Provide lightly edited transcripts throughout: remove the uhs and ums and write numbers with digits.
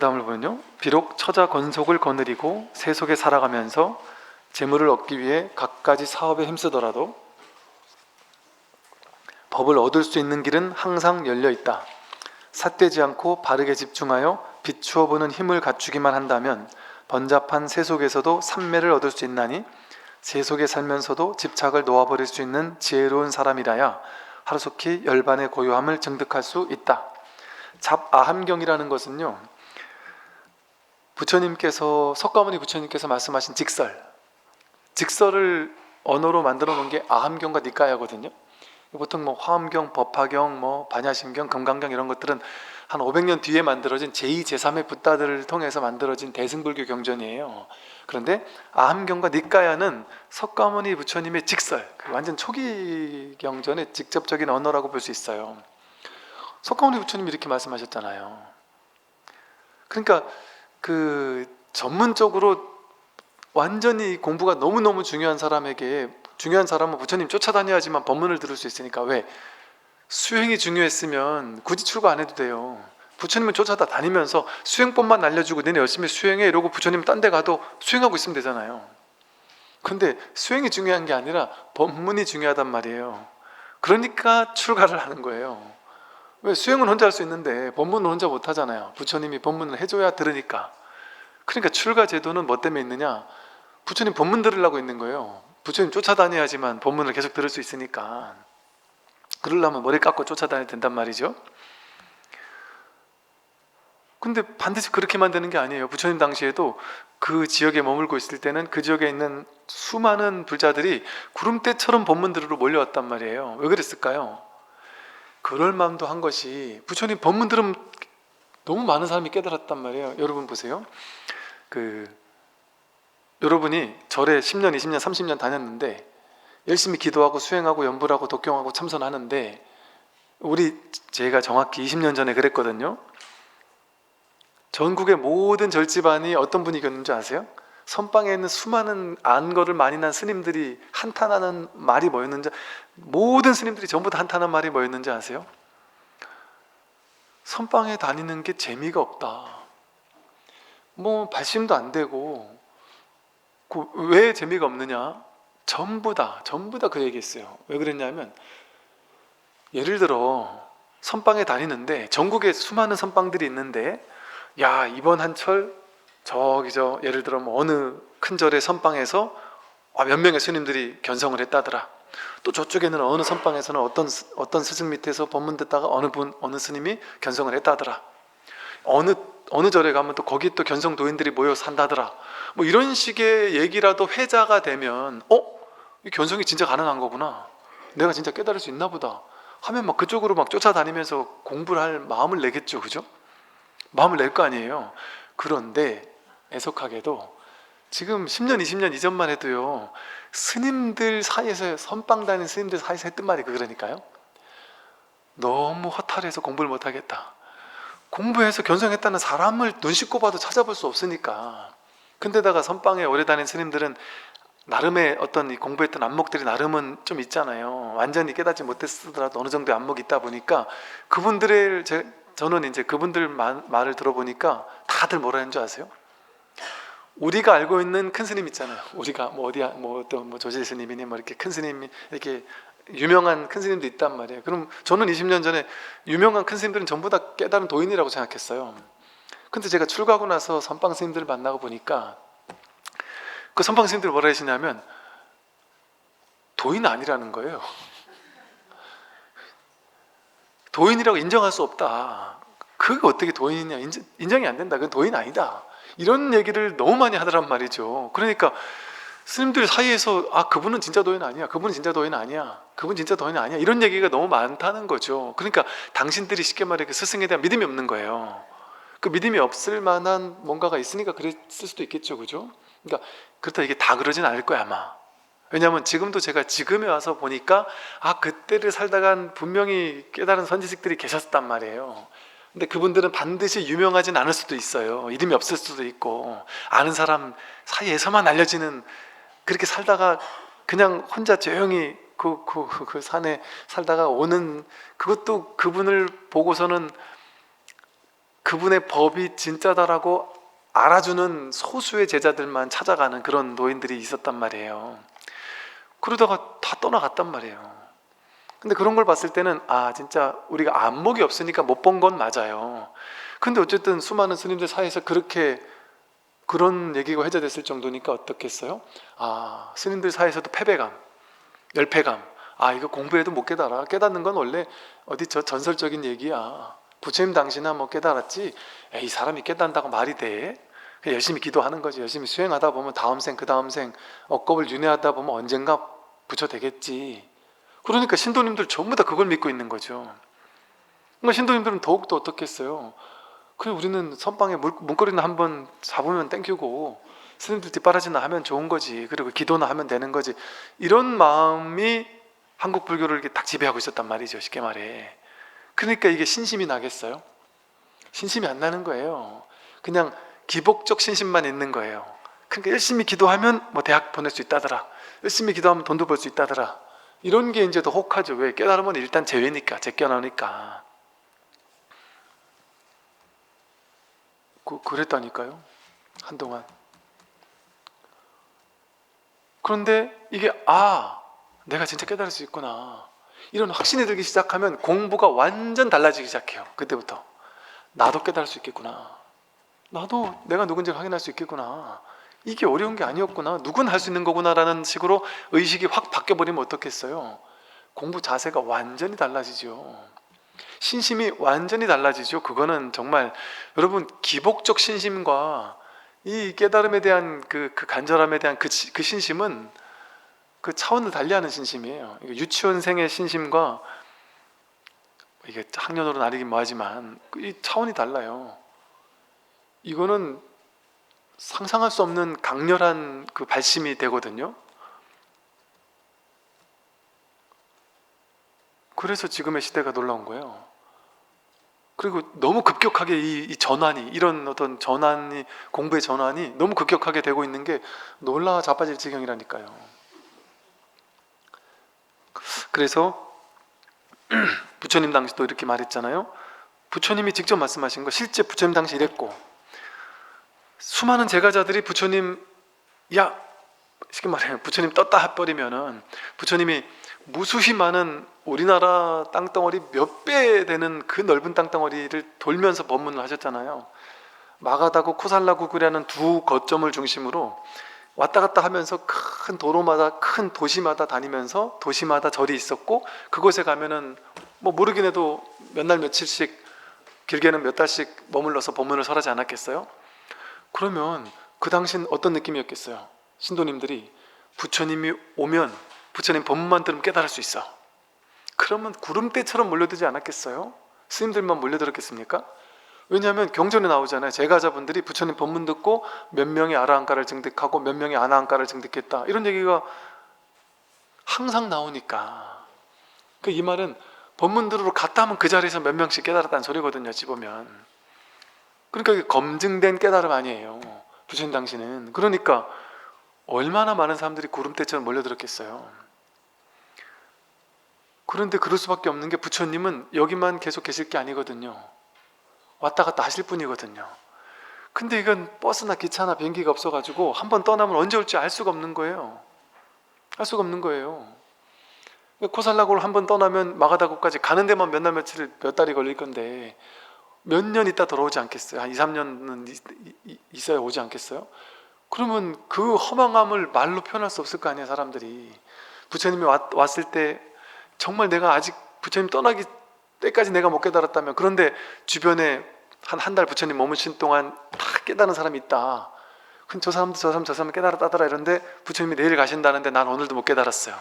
다음을 보면요, 비록 처자 권속을 거느리고 세속에 살아가면서 재물을 얻기 위해 갖가지 사업에 힘쓰더라도 법을 얻을 수 있는 길은 항상 열려 있다. 삿되지 않고 바르게 집중하여 비추어 보는 힘을 갖추기만 한다면 번잡한 세속에서도 삼매를 얻을 수 있나니, 세속에 살면서도 집착을 놓아버릴 수 있는 지혜로운 사람이라야 하루속히 열반의 고요함을 증득할 수 있다. 잡아함경이라는 것은요, 부처님께서, 석가모니 부처님께서 말씀하신 직설을 언어로 만들어 놓은 게 아함경과 니까야거든요. 보통 뭐 화엄경, 법화경, 뭐 반야심경, 금강경 이런 것들은 한 500년 뒤에 만들어진 제2, 제3의 붓다들을 통해서 만들어진 대승불교 경전이에요. 그런데 아함경과 니까야는 석가모니 부처님의 직설, 완전 초기 경전의 직접적인 언어라고 볼 수 있어요. 석가모니 부처님이 이렇게 말씀하셨잖아요. 그러니까 전문적으로 완전히 공부가 너무너무 중요한 사람에게, 중요한 사람은 부처님 쫓아다녀야지만 법문을 들을 수 있으니까, 왜? 수행이 중요했으면 굳이 출가 안 해도 돼요. 부처님은 쫓아다니면서 수행법만 알려주고 너네 열심히 수행해 이러고 부처님 딴 데 가도 수행하고 있으면 되잖아요. 근데 수행이 중요한 게 아니라 법문이 중요하단 말이에요. 그러니까 출가를 하는 거예요. 왜? 수행은 혼자 할 수 있는데 법문은 혼자 못 하잖아요. 부처님이 법문을 해줘야 들으니까. 그러니까 출가 제도는 뭐 때문에 있느냐? 부처님 법문 들으려고 있는 거예요. 부처님 쫓아다녀야지만 법문을 계속 들을 수 있으니까. 그러려면 머리 깎고 쫓아다녀야 된단 말이죠. 근데 반드시 그렇게만 되는 게 아니에요. 부처님 당시에도 그 지역에 머물고 있을 때는 그 지역에 있는 수많은 불자들이 구름대처럼 법문 들으러 몰려왔단 말이에요. 왜 그랬을까요? 그럴 마음도 한 것이, 부처님 법문 들으면 너무 많은 사람이 깨달았단 말이에요. 여러분 보세요. 여러분이 절에 10년, 20년, 30년 다녔는데 열심히 기도하고 수행하고 연불하고 독경하고 참선하는데, 제가 정확히 20년 전에 그랬거든요. 전국의 모든 절집안이 어떤 분위기였는지 아세요? 선방에 있는 수많은 안거를 많이 난 스님들이 한탄하는 말이 뭐였는지, 모든 스님들이 전부 다 한탄하는 말이 뭐였는지 아세요? 선방에 다니는 게 재미가 없다. 뭐 발심도 안 되고. 왜 재미가 없느냐? 전부 다 그 얘기했어요. 왜 그랬냐면, 예를 들어 선방에 다니는데 전국에 수많은 선방들이 있는데, 야, 이번 한철 예를 들어 뭐 어느 큰 절의 선방에서 몇 명의 스님들이 견성을 했다더라. 또 저쪽에는 어느 선방에서는 어떤 스승 밑에서 법문 듣다가 어느 스님이 견성을 했다더라. 어느 절에 가면 또 거기 또 견성 도인들이 모여 산다더라. 뭐 이런 식의 얘기라도 회자가 되면, 이 견성이 진짜 가능한 거구나, 내가 진짜 깨달을 수 있나 보다 하면 막 그쪽으로 막 쫓아다니면서 공부를 할 마음을 내겠죠. 그죠? 마음을 낼 거 아니에요. 그런데 애석하게도 지금 10년, 20년 이전만 해도요, 스님들 사이에서, 선방 다니는 스님들 사이에서 했던 말이 그러니까요, 너무 허탈해서 공부를 못하겠다, 공부해서 견성했다는 사람을 눈 씻고 봐도 찾아볼 수 없으니까. 근데다가 선방에 오래 다닌 스님들은 나름의 어떤 이 공부했던 안목들이 나름은 좀 있잖아요. 완전히 깨닫지 못했더라도 어느 정도의 안목이 있다 보니까, 저는 이제 그분들 말을 들어보니까 다들 뭐라 하는 줄 아세요? 우리가 알고 있는 큰 스님 있잖아요. 우리가 어떤 조실 스님이니 뭐 이렇게 큰 스님이, 이렇게 유명한 큰 스님도 있단 말이에요. 그럼 저는 20년 전에 유명한 큰 스님들은 전부 다 깨달은 도인이라고 생각했어요. 근데 제가 출가하고 나서 선방 스님들을 만나고 보니까, 그 선방 스님들이 뭐라 하시냐면 도인 아니라는 거예요. 도인이라고 인정할 수 없다. 그게 어떻게 도인이냐, 인정이 안 된다, 그건 도인 아니다, 이런 얘기를 너무 많이 하더란 말이죠. 그러니까 스님들 사이에서 그분은 진짜 도인 아니야, 그분은 진짜 도인 아니야, 그분 진짜 도인 아니야, 이런 얘기가 너무 많다는 거죠. 그러니까 당신들이 쉽게 말해 그 스승에 대한 믿음이 없는 거예요. 그 믿음이 없을 만한 뭔가가 있으니까 그랬을 수도 있겠죠. 그죠? 그러니까 그렇다 이게 다 그러진 않을 거야 아마. 왜냐하면 지금도 제가 지금에 와서 보니까 그때를 살다간 분명히 깨달은 선지식들이 계셨단 말이에요. 근데 그분들은 반드시 유명하진 않을 수도 있어요. 이름이 없을 수도 있고, 아는 사람 사이에서만 알려지는, 그렇게 살다가 그냥 혼자 조용히 그 산에 살다가 오는, 그것도 그분을 보고서는 그분의 법이 진짜다라고 알아주는 소수의 제자들만 찾아가는 그런 노인들이 있었단 말이에요. 그러다가 다 떠나갔단 말이에요. 근데 그런 걸 봤을 때는 진짜 우리가 안목이 없으니까 못 본 건 맞아요. 근데 어쨌든 수많은 스님들 사이에서 그런 얘기가 회자됐을 정도니까 어떻겠어요? 스님들 사이에서도 패배감, 열패감, 이거 공부해도 못 깨달아. 깨닫는 건 원래 어디 저 전설적인 얘기야. 부처님 당시나 뭐 깨달았지, 이 사람이 깨닫는다고 말이 돼? 그냥 열심히 기도하는 거지. 열심히 수행하다 보면 다음 생, 그 다음 생 억겁을 윤회하다 보면 언젠가 부처 되겠지. 그러니까 신도님들 전부 다 그걸 믿고 있는 거죠. 그러니까 신도님들은 더욱더 어떻겠어요? 그래, 우리는 선방에 문고리나 한번 잡으면 땡큐고 스님들 뒷바라지나 하면 좋은 거지. 그리고 기도나 하면 되는 거지. 이런 마음이 한국 불교를 이렇게 딱 지배하고 있었단 말이죠. 쉽게 말해. 그러니까 이게 신심이 나겠어요? 신심이 안 나는 거예요. 그냥 기복적 신심만 있는 거예요. 그러니까 열심히 기도하면 뭐 대학 보낼 수 있다더라. 열심히 기도하면 돈도 벌 수 있다더라. 이런 게 이제 더 혹하죠. 왜? 깨달으면 일단 제외니까, 제껴나오니까. 그랬다니까요. 한동안. 그런데 이게 내가 진짜 깨달을 수 있구나, 이런 확신이 들기 시작하면 공부가 완전 달라지기 시작해요. 그때부터 나도 깨달을 수 있겠구나, 나도 내가 누군지 확인할 수 있겠구나, 이게 어려운 게 아니었구나, 누군 할 수 있는 거구나 라는 식으로 의식이 확 바뀌어버리면 어떻겠어요? 공부 자세가 완전히 달라지죠. 신심이 완전히 달라지죠. 그거는 정말 여러분, 기복적 신심과 이 깨달음에 대한 그 간절함에 대한 그 신심은 그 차원을 달리하는 신심이에요. 유치원생의 신심과, 이게 학년으로 나뉘긴 뭐하지만 이 차원이 달라요. 이거는 상상할 수 없는 강렬한 그 발심이 되거든요. 그래서 지금의 시대가 놀라운 거예요. 그리고 너무 급격하게 이 전환이, 이런 어떤 전환이, 공부의 전환이 너무 급격하게 되고 있는 게 놀라 자빠질 지경이라니까요. 그래서 부처님 당시도 이렇게 말했잖아요. 부처님이 직접 말씀하신 거, 실제 부처님 당시 이랬고, 수많은 제가자들이 부처님, 쉽게 말해 부처님 떴다 해버리면은 부처님이 무수히 많은 우리나라 땅덩어리 몇 배 되는 그 넓은 땅덩어리를 돌면서 법문을 하셨잖아요. 마가다구, 코살라구구라는 두 거점을 중심으로 왔다 갔다 하면서 큰 도로마다, 큰 도시마다 다니면서 도시마다 절이 있었고, 그곳에 가면은 뭐 모르긴 해도 몇 날 며칠씩, 길게는 몇 달씩 머물러서 법문을 설하지 않았겠어요? 그러면 그 당시엔 어떤 느낌이었겠어요? 신도님들이 부처님이 오면 부처님 법문만 들으면 깨달을 수 있어, 그러면 구름대처럼 몰려들지 않았겠어요? 스님들만 몰려들었겠습니까? 왜냐하면 경전에 나오잖아요. 제가자분들이 부처님 법문 듣고 몇 명이 아라한가를 증득하고 몇 명이 아나한가를 증득했다, 이런 얘기가 항상 나오니까. 이 말은 법문 들으러 갔다 하면 그 자리에서 몇 명씩 깨달았다는 소리거든요, 어찌 보면. 그러니까 이게 검증된 깨달음 아니에요, 부처님 당시는. 그러니까 얼마나 많은 사람들이 구름대처럼 몰려들었겠어요. 그런데 그럴 수밖에 없는 게, 부처님은 여기만 계속 계실 게 아니거든요. 왔다 갔다 하실 분이거든요. 근데 이건 버스나 기차나 비행기가 없어가지고 한번 떠나면 언제 올지 알 수가 없는 거예요. 알 수가 없는 거예요. 코살라고를 한번 떠나면 마가다고까지 가는 데만 몇 날 며칠, 몇 달이 걸릴 건데 몇 년 있다 돌아오지 않겠어요? 한 2, 3년은 있어야 오지 않겠어요? 그러면 그 허망함을 말로 표현할 수 없을 거 아니에요, 사람들이. 부처님이 왔을 때 정말 내가 아직 부처님 떠나기 때까지 내가 못 깨달았다면, 그런데 주변에 한 달 부처님 머무신 동안 다 깨달은 사람이 있다. 그럼 저 사람 깨달았다더라 이런데 부처님이 내일 가신다는데 난 오늘도 못 깨달았어요.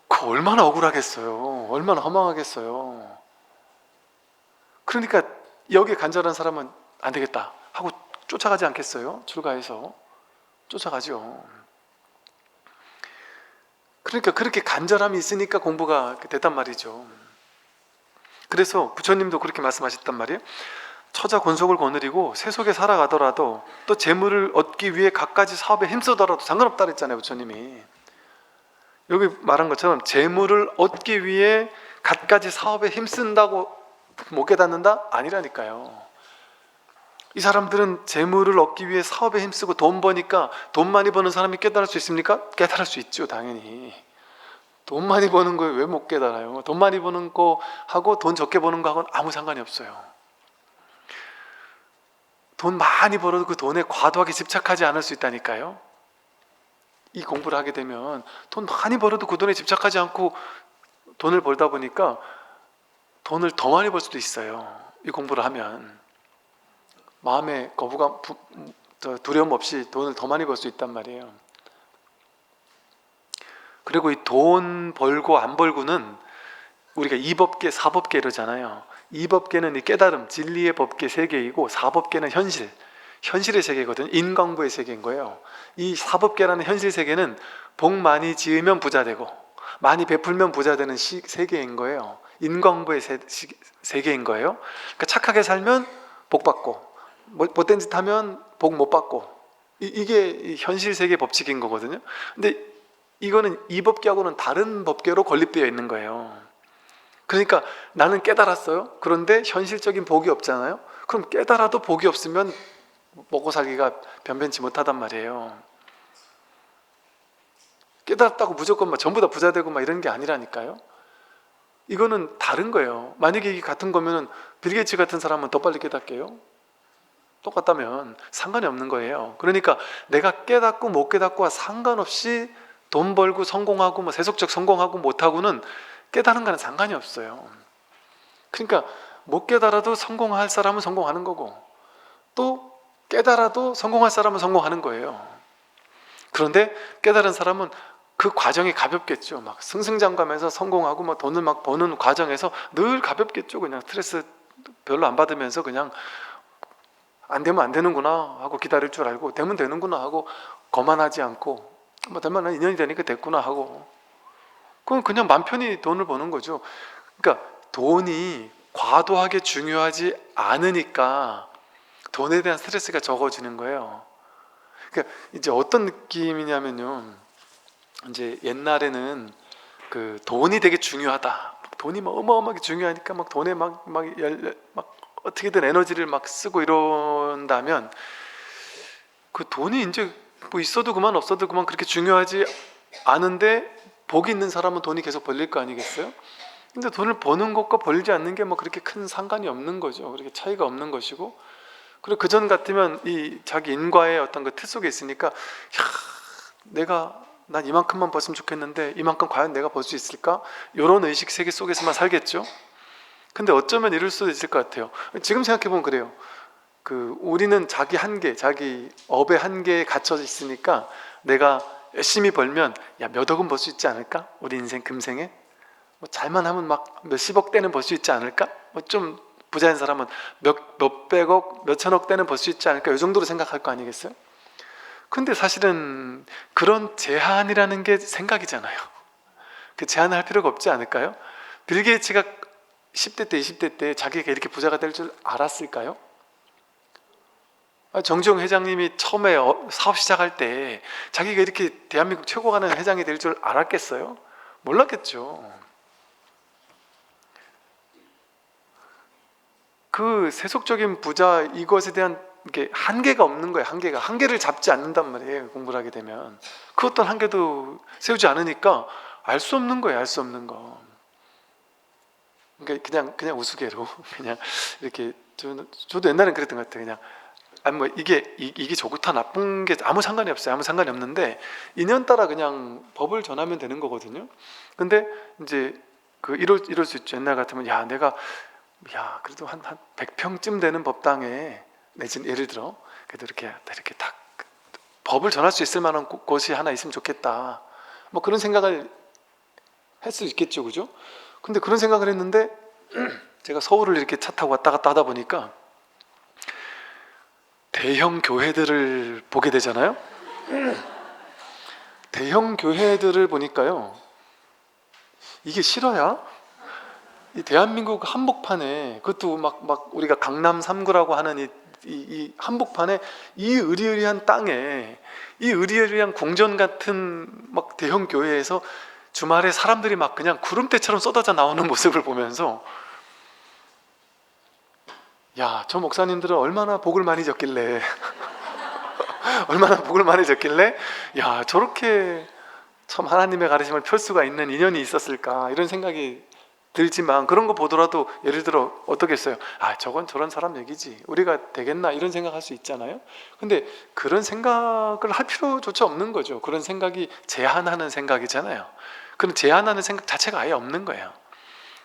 그거 얼마나 억울하겠어요. 얼마나 허망하겠어요. 그러니까 여기에 간절한 사람은 안 되겠다 하고 쫓아가지 않겠어요? 출가해서 쫓아가죠. 그러니까 그렇게 간절함이 있으니까 공부가 됐단 말이죠. 그래서 부처님도 그렇게 말씀하셨단 말이에요. 처자 권속을 거느리고 세속에 살아가더라도 또 재물을 얻기 위해 갖가지 사업에 힘쓰더라도 상관없다 그랬잖아요, 부처님이. 여기 말한 것처럼 재물을 얻기 위해 갖가지 사업에 힘쓴다고 못 깨닫는다? 아니라니까요. 이 사람들은 재물을 얻기 위해 사업에 힘쓰고 돈 버니까 돈 많이 버는 사람이 깨달을 수 있습니까? 깨달을 수 있죠, 당연히. 돈 많이 버는 거에 왜 못 깨달아요? 돈 많이 버는 거하고 돈 적게 버는 거하고는 아무 상관이 없어요. 돈 많이 벌어도 그 돈에 과도하게 집착하지 않을 수 있다니까요. 이 공부를 하게 되면 돈 많이 벌어도 그 돈에 집착하지 않고 돈을 벌다 보니까 돈을 더 많이 벌 수도 있어요. 이 공부를 하면 마음에 거부감, 두려움 없이 돈을 더 많이 벌 수 있단 말이에요. 그리고 이 돈 벌고 안 벌고는 우리가 이법계, 사법계 이러잖아요. 이법계는 이 깨달음, 진리의 법계 세계이고, 사법계는 현실의 세계거든요. 인광부의 세계인 거예요. 이 사법계라는 현실 세계는 복 많이 지으면 부자 되고 많이 베풀면 부자 되는 세계인 거예요. 인광부의 세계인 거예요. 그러니까 착하게 살면 복 받고 못된 짓 하면 복 못 받고, 이게 현실 세계 법칙인 거거든요. 근데 이거는 이 법계하고는 다른 법계로 건립되어 있는 거예요. 그러니까 나는 깨달았어요. 그런데 현실적인 복이 없잖아요. 그럼 깨달아도 복이 없으면 먹고 살기가 변변치 못하단 말이에요. 깨달았다고 무조건 막 전부 다 부자 되고 막 이런 게 아니라니까요. 이거는 다른 거예요. 만약에 이게 같은 거면 빌 게이츠 같은 사람은 더 빨리 깨닫게요. 똑같다면 상관이 없는 거예요. 그러니까 내가 깨닫고 못 깨닫고와 상관없이 돈 벌고 성공하고 뭐 세속적 성공하고 못하고는 깨달은 거는 상관이 없어요. 그러니까 못 깨달아도 성공할 사람은 성공하는 거고, 또 깨달아도 성공할 사람은 성공하는 거예요. 그런데 깨달은 사람은 그 과정이 가볍겠죠. 막 승승장구하면서 성공하고 막 돈을 막 버는 과정에서 늘 가볍겠죠. 그냥 스트레스 별로 안 받으면서 그냥 안 되면 안 되는구나 하고 기다릴 줄 알고, 되면 되는구나 하고 거만하지 않고, 뭐 되면 인연이 되니까 됐구나 하고, 그건 그냥 맘 편히 돈을 버는 거죠. 그러니까 돈이 과도하게 중요하지 않으니까 돈에 대한 스트레스가 적어지는 거예요. 그러니까 이제 어떤 느낌이냐면요, 이제 옛날에는 그 돈이 되게 중요하다, 돈이 막 어마어마하게 중요하니까 막 돈에 막 어떻게든 에너지를 막 쓰고 이런다면, 그 돈이 이제 뭐 있어도 그만 없어도 그만 그렇게 중요하지 않은데, 복이 있는 사람은 돈이 계속 벌릴 거 아니겠어요? 근데 돈을 버는 것과 벌지 않는 게 뭐 그렇게 큰 상관이 없는 거죠. 그렇게 차이가 없는 것이고, 그리고 그전 같으면 이 자기 인과의 어떤 그 틀 속에 있으니까, 난 이만큼만 벌었으면 좋겠는데 이만큼 과연 내가 벌 수 있을까? 이런 의식 세계 속에서만 살겠죠. 근데 어쩌면 이럴 수도 있을 것 같아요. 지금 생각해보면 그래요. 우리는 자기 한계, 자기 업의 한계에 갇혀 있으니까 내가 열심히 벌면 몇 억은 벌 수 있지 않을까? 우리 인생 금생에 뭐 잘만 하면 막 몇십억 대는 벌 수 있지 않을까? 뭐 좀 부자인 사람은 몇백억, 몇천억 대는 벌 수 있지 않을까? 이 정도로 생각할 거 아니겠어요? 근데 사실은 그런 제한이라는 게 생각이잖아요. 그 제한을 할 필요가 없지 않을까요? 빌 게이츠가 10대 때, 20대 때 자기가 이렇게 부자가 될 줄 알았을까요? 정주영 회장님이 처음에 사업 시작할 때 자기가 이렇게 대한민국 최고가 하는 회장이 될 줄 알았겠어요? 몰랐겠죠. 그 세속적인 부자, 이것에 대한 게 한계가 없는 거예요. 한계를 잡지 않는단 말이에요. 공부를 하게 되면 그 어떤 한계도 세우지 않으니까 알 수 없는 거예요. 알 수 없는 거. 그러니까 그냥 우스개로 그냥 이렇게, 저도 옛날엔 그랬던 것 같아요. 그냥 뭐 이게 좋다 나쁜 게 아무 상관이 없어요. 아무 상관이 없는데 인연 따라 그냥 법을 전하면 되는 거거든요. 근데 이제 이럴 수 있죠. 옛날 같으면 내가 그래도 한 100평쯤 되는 법당에, 내지는 예를 들어 그래도 이렇게 딱 법을 전할 수 있을 만한 곳이 하나 있으면 좋겠다, 뭐 그런 생각을 할 수 있겠죠. 그죠? 근데 그런 생각을 했는데 제가 서울을 이렇게 차 타고 왔다 갔다 하다 보니까 대형 교회들을 보게 되잖아요. 대형 교회들을 보니까요, 이게 실화야? 이 대한민국 한복판에, 그것도 막 우리가 강남 3구라고 하는 이 한복판에, 이 으리으리한 땅에, 이 으리으리한 궁전 같은 막 대형 교회에서 주말에 사람들이 막 그냥 구름대처럼 쏟아져 나오는 모습을 보면서 야, 저 목사님들은 얼마나 복을 많이 졌길래 얼마나 복을 많이 졌길래 야, 저렇게 참 하나님의 가르침을 펼 수가 있는 인연이 있었을까, 이런 생각이 들지만, 그런 거 보더라도 예를 들어 어떻겠어요? 아, 저건 저런 사람 얘기지, 우리가 되겠나, 이런 생각할 수 있잖아요. 근데 그런 생각을 할 필요조차 없는 거죠. 그런 생각이 제한하는 생각이잖아요. 그런 제한하는 생각 자체가 아예 없는 거예요.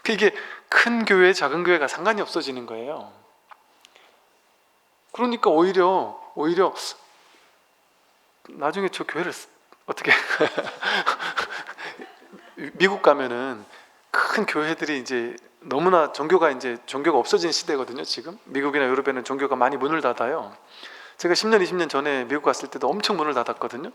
이게 큰 교회 작은 교회가 상관이 없어지는 거예요. 그러니까 오히려 나중에 저 교회를 어떻게 미국 가면은 큰 교회들이 이제 너무나 종교가 없어진 시대거든요. 지금 미국이나 유럽에는 종교가 많이 문을 닫아요. 제가 10년 20년 전에 미국 갔을 때도 엄청 문을 닫았거든요.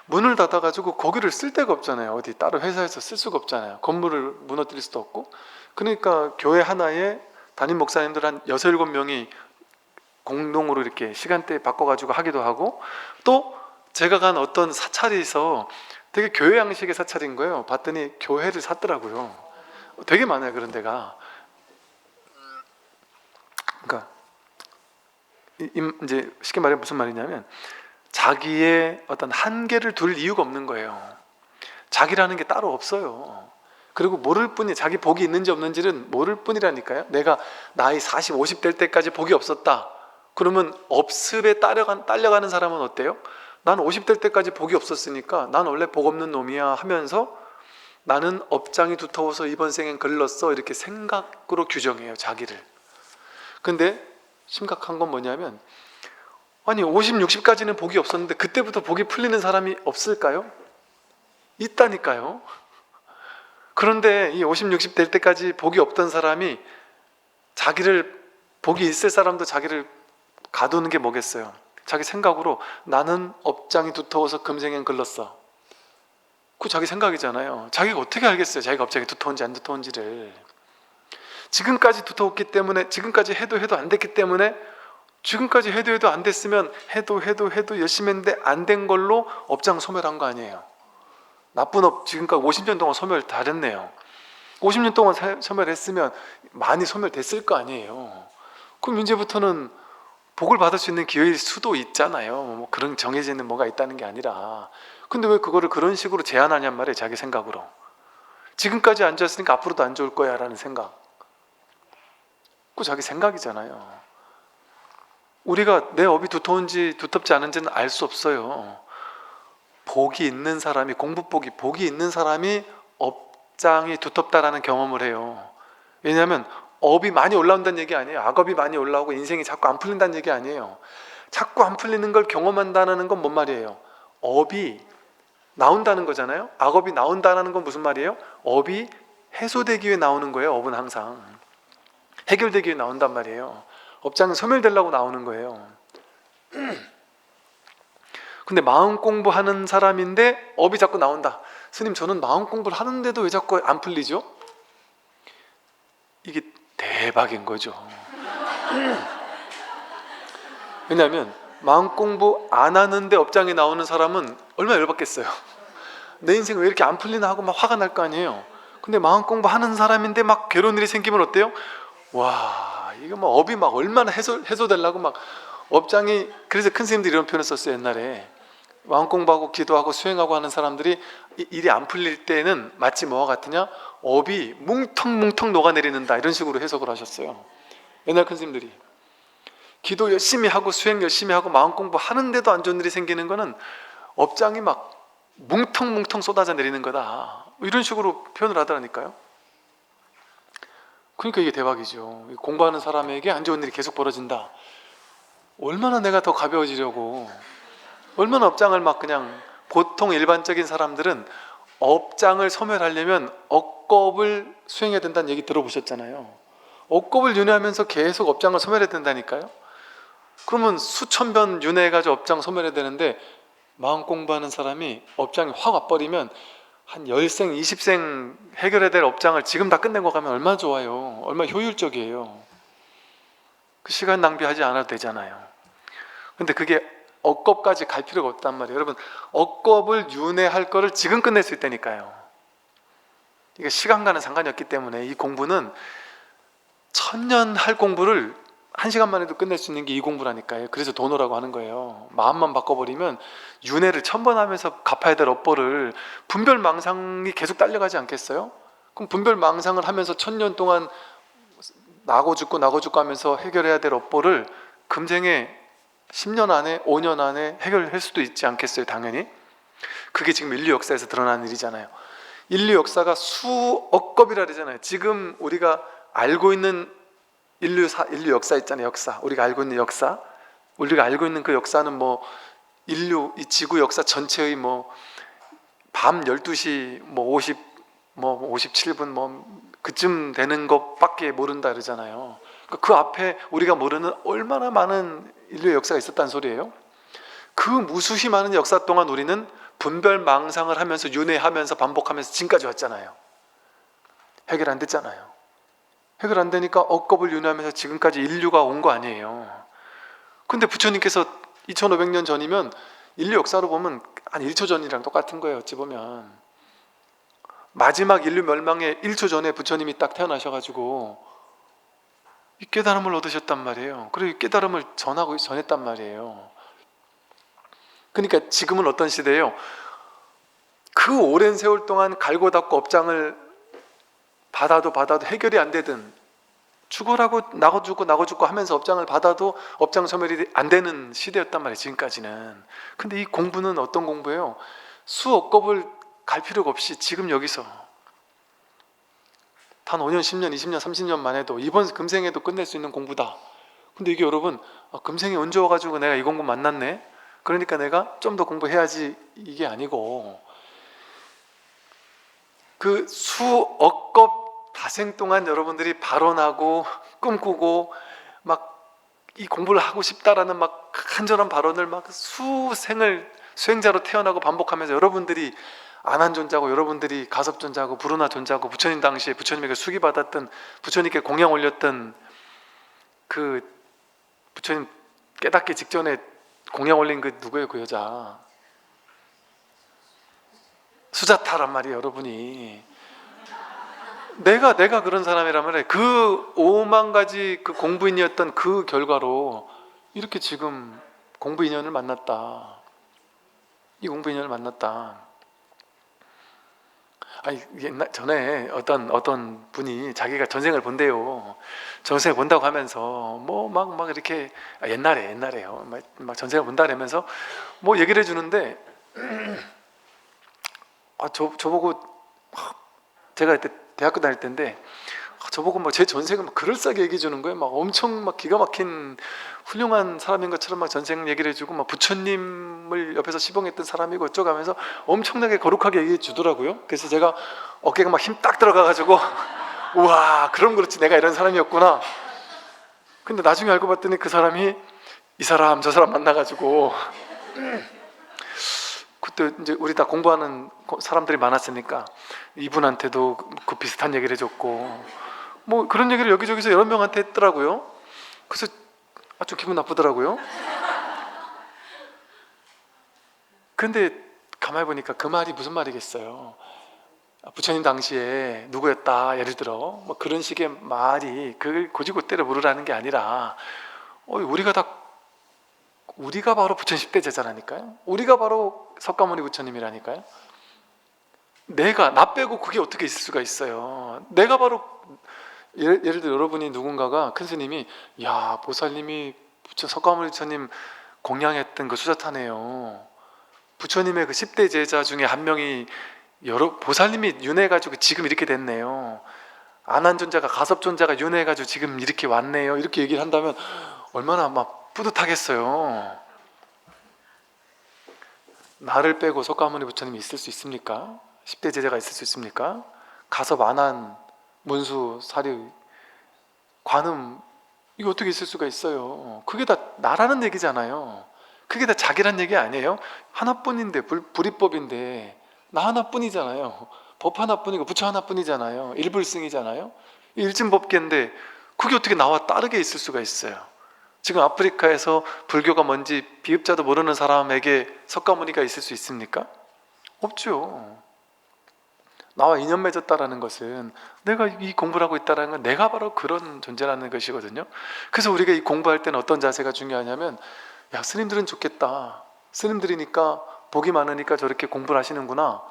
문을 닫아가지고 거기를 쓸 데가 없잖아요. 어디 다른 회사에서 쓸 수가 없잖아요. 건물을 무너뜨릴 수도 없고. 그러니까 교회 하나에 담임 목사님들 한 6, 7명이 공동으로 이렇게 시간대 바꿔가지고 하기도 하고, 또 제가 간 어떤 사찰에서 되게 교회 양식의 사찰인 거예요. 봤더니 교회를 샀더라고요. 되게 많아요, 그런 데가. 그러니까 이제 쉽게 말해 무슨 말이냐면, 자기의 어떤 한계를 둘 이유가 없는 거예요. 자기라는 게 따로 없어요. 그리고 모를 뿐이, 자기 복이 있는지 없는지는 모를 뿐이라니까요. 내가 나이 40, 50 될 때까지 복이 없었다, 그러면 업습에 딸려가는 사람은 어때요? 난 50 될 때까지 복이 없었으니까 난 원래 복 없는 놈이야 하면서, 나는 업장이 두터워서 이번 생엔 글렀어, 이렇게 생각으로 규정해요, 자기를. 근데 심각한 건 뭐냐면, 아니 50, 60까지는 복이 없었는데 그때부터 복이 풀리는 사람이 없을까요? 있다니까요. 그런데 이 50, 60 될 때까지 복이 없던 사람이 복이 있을 사람도 자기를 가두는 게 뭐겠어요? 자기 생각으로 나는 업장이 두터워서 금생엔 글렀어. 그 자기 생각이잖아요. 자기가 어떻게 알겠어요? 자기가 업장이 두터운지 안 두터운지를. 지금까지 두터웠기 때문에, 지금까지 해도 안 됐기 때문에, 지금까지 해도 안 됐으면 해도 열심히 했는데 안 된 걸로 업장 소멸한 거 아니에요. 나쁜 지금까지 50년 동안 소멸 다 했네요. 50년 동안 소멸했으면 많이 소멸됐을 거 아니에요. 그럼 이제부터는 복을 받을 수 있는 기회일 수도 있잖아요. 뭐 그런 정해지는 뭐가 있다는 게 아니라. 근데 왜 그거를 그런 식으로 제한하냔 말이에요, 자기 생각으로. 지금까지 안 좋았으니까 앞으로도 안 좋을 거야 라는 생각. 그 자기 생각이잖아요. 우리가 내 업이 두터운지 두텁지 않은지는 알 수 없어요. 복이 있는 사람이, 복이 있는 사람이 업장이 두텁다라는 경험을 해요. 왜냐하면 업이 많이 올라온다는 얘기 아니에요. 악업이 많이 올라오고 인생이 자꾸 안 풀린다는 얘기 아니에요. 자꾸 안 풀리는 걸 경험한다는 건 뭔 말이에요? 업이 나온다는 거잖아요. 악업이 나온다는 건 무슨 말이에요? 업이 해소되기 위해 나오는 거예요. 업은 항상 해결되기 위해 나온단 말이에요. 업장이 소멸되려고 나오는 거예요. 근데 마음 공부하는 사람인데 업이 자꾸 나온다. 스님, 저는 마음 공부를 하는데도 왜 자꾸 안 풀리죠? 이게 대박인 거죠. 왜냐하면 마음 공부 안 하는데 업장이 나오는 사람은 얼마나 열받겠어요. 내 인생 왜 이렇게 안 풀리나 하고 막 화가 날 거 아니에요. 근데 마음 공부하는 사람인데 막 괴로운 일이 생기면 어때요? 와, 이거 막 업이 막 얼마나 해소되려고 막 업장이. 그래서 큰 스님들이 이런 표현을 썼어요, 옛날에. 마음 공부하고 기도하고 수행하고 하는 사람들이 일이 안 풀릴 때는 마치 뭐와 같으냐? 업이 뭉텅뭉텅 녹아내리는다, 이런 식으로 해석을 하셨어요, 옛날 큰 스님들이. 기도 열심히 하고 수행 열심히 하고 마음 공부하는데도 안 좋은 일이 생기는 거는 업장이 막 뭉텅뭉텅 쏟아져 내리는 거다, 이런 식으로 표현을 하더라니까요. 그러니까 이게 대박이죠. 공부하는 사람에게 안 좋은 일이 계속 벌어진다. 얼마나 내가 더 가벼워지려고, 얼마나 업장을 막 그냥. 보통 일반적인 사람들은 업장을 소멸하려면 억겁을 수행해야 된다는 얘기 들어보셨잖아요. 억겁을 윤회하면서 계속 업장을 소멸해야 된다니까요. 그러면 수천 번 윤회해가지고 업장 소멸해야 되는데, 마음 공부하는 사람이 업장이 확 와버리면 한 10생, 20생 해결해야 될 업장을 지금 다 끝내고 가면 얼마나 좋아요. 얼마나 효율적이에요. 그 시간 낭비하지 않아도 되잖아요. 근데 그게 억겁까지 갈 필요가 없단 말이에요. 여러분, 억겁을 윤회할 거를 지금 끝낼 수 있다니까요. 이게 시간과는 상관이 없기 때문에 이 공부는 1000년 할 공부를 1시간만 해도 끝낼 수 있는 게 이 공부라니까요. 그래서 도노라고 하는 거예요. 마음만 바꿔버리면 윤회를 1000번 하면서 갚아야 될 업보를 분별망상이 계속 딸려가지 않겠어요? 그럼 분별망상을 하면서 1000년 동안 나고 죽고 하면서 해결해야 될 업보를 금생에 10년 안에 5년 안에 해결할 수도 있지 않겠어요? 당연히. 그게 지금 인류 역사에서 드러나는 일이잖아요. 인류 역사가 수억 겁이라 그러잖아요. 지금 우리가 알고 있는 인류 역사 있잖아요. 역사. 우리가 알고 있는 역사. 우리가 알고 있는 그 역사는 뭐 인류 이 지구 역사 전체의 뭐 밤 12시 뭐 57분 뭐 그쯤 되는 것밖에 모른다 그러잖아요. 그 앞에 우리가 모르는 얼마나 많은 인류의 역사가 있었다는 소리예요. 그 무수히 많은 역사 동안 우리는 분별망상을 하면서 윤회하면서 반복하면서 지금까지 왔잖아요. 해결 안 됐잖아요. 해결 안 되니까 억겁을 윤회하면서 지금까지 인류가 온 거 아니에요. 근데 부처님께서 2500년 전이면 인류 역사로 보면 한 1초 전이랑 똑같은 거예요. 어찌 보면 마지막 인류 멸망의 1초 전에 부처님이 딱 태어나셔가지고 이 깨달음을 얻으셨단 말이에요. 그리고 이 깨달음을 전했단 말이에요. 그러니까 지금은 어떤 시대예요? 그 오랜 세월 동안 갈고 닦고 업장을 받아도 해결이 안 되든 죽으라고 나고 죽고 하면서 업장을 받아도 업장 소멸이 안 되는 시대였단 말이에요. 지금까지는. 근데 이 공부는 어떤 공부예요? 수억겁을 갈 필요가 없이 지금 여기서 단 5년, 10년, 20년, 30년만 해도 이번 금생에도 끝낼 수 있는 공부다. 근데 이게 여러분 금생에 언제 와가지고 내가 이 공부 만났네? 그러니까 내가 좀 더 공부해야지 이게 아니고 그 수억겁 다생 동안 여러분들이 발언하고 꿈꾸고 막 이 공부를 하고 싶다라는 막 간절한 발언을 막 수생을 수행자로 태어나고 반복하면서 여러분들이 안한존자고 여러분들이 가섭존자고 부르나존자고 부처님 당시에 부처님에게 수기받았던 부처님께 공양 올렸던 그 부처님 깨닫기 직전에 공양 올린 그 누구예요? 그 여자 수자타란 말이에요. 여러분이 내가 그런 사람이라면 그 5만 가지 그 공부인이었던 그 결과로 이렇게 지금 공부 인연을 만났다. 이 공부 인연을 만났다. 아니 옛날 전에 어떤 분이 자기가 전생을 본대요. 전생을 본다고 하면서 뭐 막 이렇게 옛날에요. 막 전생을 본다 그러면서 뭐 얘기를 해주는데 저보고 제가 그때 대학교 다닐 때인데 저보고 막 제 전생을 막 그럴싸하게 얘기해 주는 거예요. 막 엄청 막 기가 막힌 훌륭한 사람인 것처럼 막 전생 얘기를 해주고 막 부처님을 옆에서 시봉했던 사람이고 어쩌고 하면서 엄청나게 거룩하게 얘기해 주더라고요. 그래서 제가 어깨가 막 힘 딱 들어가가지고 우와 그럼 그렇지 내가 이런 사람이었구나. 근데 나중에 알고 봤더니 그 사람이 이 사람 저 사람 만나가지고 그때 이제 우리 다 공부하는 사람들이 많았으니까 이분한테도 그 비슷한 얘기를 해줬고 뭐 그런 얘기를 여기저기서 여러 명한테 했더라고요. 그래서 좀 기분 나쁘더라고요. 근데 가만히 보니까 그 말이 무슨 말이겠어요. 부처님 당시에 누구였다 예를 들어 뭐 그런 식의 말이 그걸 고지고대로 물으라는 게 아니라 우리가 바로 부처님 10대 제자라니까요. 우리가 바로 석가모니 부처님이라니까요. 나 빼고 그게 어떻게 있을 수가 있어요. 내가 바로 예를 들어 여러분이 누군가가 큰 스님이 야 보살님이 석가모니 부처님 공양했던 그 수자타네요. 부처님의 그 10대 제자 중에 한 명이 보살님이 윤회해가지고 지금 이렇게 됐네요. 안한존자가 가섭존자가 윤회해가지고 지금 이렇게 왔네요. 이렇게 얘기를 한다면 얼마나 막 뿌듯하겠어요. 나를 빼고 석가모니 부처님이 있을 수 있습니까? 10대 제자가 있을 수 있습니까? 가섭, 안한, 문수, 사류, 관음 이게 어떻게 있을 수가 있어요? 그게 다 나라는 얘기잖아요. 그게 다 자기란 얘기 아니에요? 하나뿐인데 불이법인데 나 하나뿐이잖아요. 법 하나뿐이고 부처 하나뿐이잖아요. 일불승이잖아요. 일진법계인데 그게 어떻게 나와 다르게 있을 수가 있어요? 지금 아프리카에서 불교가 뭔지 비읍자도 모르는 사람에게 석가모니가 있을 수 있습니까? 없죠. 나와 인연 맺었다라는 것은 내가 이 공부를 하고 있다는 건 내가 바로 그런 존재라는 것이거든요. 그래서 우리가 이 공부할 때는 어떤 자세가 중요하냐면, 야, 스님들은 좋겠다, 스님들이니까 복이 많으니까 저렇게 공부를 하시는구나.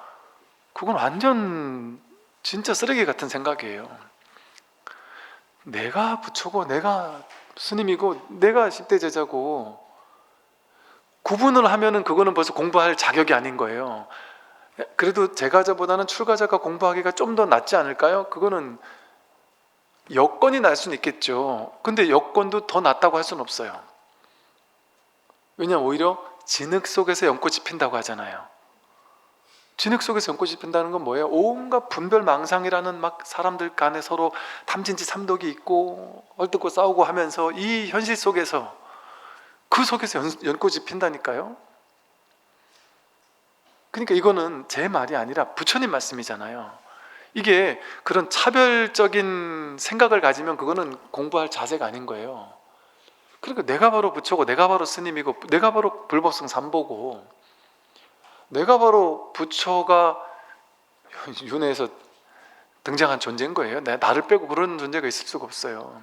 그건 완전 진짜 쓰레기 같은 생각이에요. 내가 부처고 내가 스님이고 내가 10대 제자고 구분을 하면은 그거는 벌써 공부할 자격이 아닌 거예요. 그래도 제가자보다는 출가자가 공부하기가 좀 더 낫지 않을까요? 그거는 여건이 날 수는 있겠죠. 근데 여건도 더 낫다고 할 수는 없어요. 왜냐하면 오히려 진흙 속에서 연꽃이 핀다고 하잖아요. 진흙 속에서 연꽃이 핀다는 건 뭐예요? 온갖 분별망상이라는 막 사람들 간에 서로 탐진치 삼독이 있고 얼뜯고 싸우고 하면서 이 현실 속에서, 그 속에서 연꽃이 핀다니까요. 그러니까 이거는 제 말이 아니라 부처님 말씀이잖아요. 이게 그런 차별적인 생각을 가지면 그거는 공부할 자세가 아닌 거예요. 그러니까 내가 바로 부처고 내가 바로 스님이고 내가 바로 불법성 삼보고 내가 바로 부처가 윤회에서 등장한 존재인 거예요. 나를 빼고 그런 존재가 있을 수가 없어요.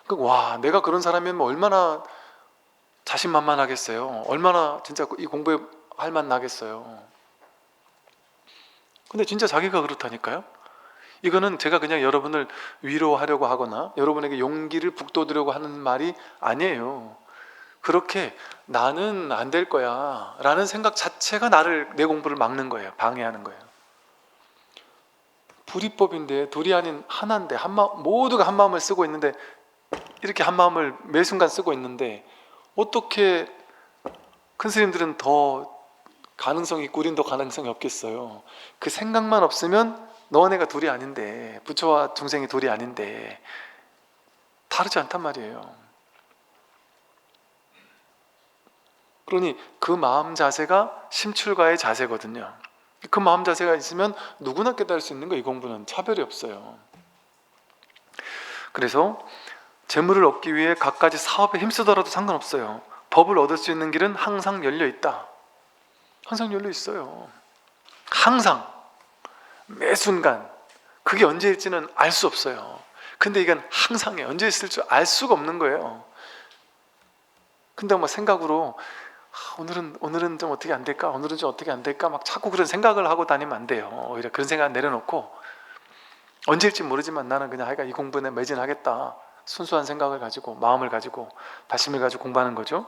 와, 내가 그런 사람이면 얼마나 자신만만하겠어요. 얼마나 진짜 이 공부에 할 만 나겠어요. 근데 진짜 자기가 그렇다니까요. 이거는 제가 그냥 여러분을 위로하려고 하거나 여러분에게 용기를 북돋으려고 하는 말이 아니에요. 그렇게 나는 안 될 거야 라는 생각 자체가 내 공부를 막는 거예요. 방해하는 거예요. 불이법인데 둘이 아닌 하나인데 모두가 한 마음을 쓰고 있는데, 이렇게 한 마음을 매 순간 쓰고 있는데 어떻게 큰 스님들은 더 가능성이 있고 우린 더 가능성이 없겠어요. 그 생각만 없으면 너네가 둘이 아닌데, 부처와 중생이 둘이 아닌데 다르지 않단 말이에요. 그러니 그 마음 자세가 심출가의 자세거든요. 그 마음 자세가 있으면 누구나 깨달을 수 있는 거, 이 공부는 차별이 없어요. 그래서 재물을 얻기 위해 갖가지 사업에 힘쓰더라도 상관없어요. 법을 얻을 수 있는 길은 항상 열려 있다. 항상 열려 있어요. 항상, 매 순간. 그게 언제일지는 알 수 없어요. 근데 이건 항상이에요. 언제 있을 줄 알 수가 없는 거예요. 근데 막 생각으로 오늘은 좀 어떻게 안 될까? 오늘은 좀 어떻게 안 될까? 막 자꾸 그런 생각을 하고 다니면 안 돼요. 오히려 그런 생각 내려놓고, 언제일지 모르지만 나는 그냥 하여간 이 공부에 매진하겠다, 순수한 생각을 가지고 마음을 가지고 발심을 가지고 공부하는 거죠.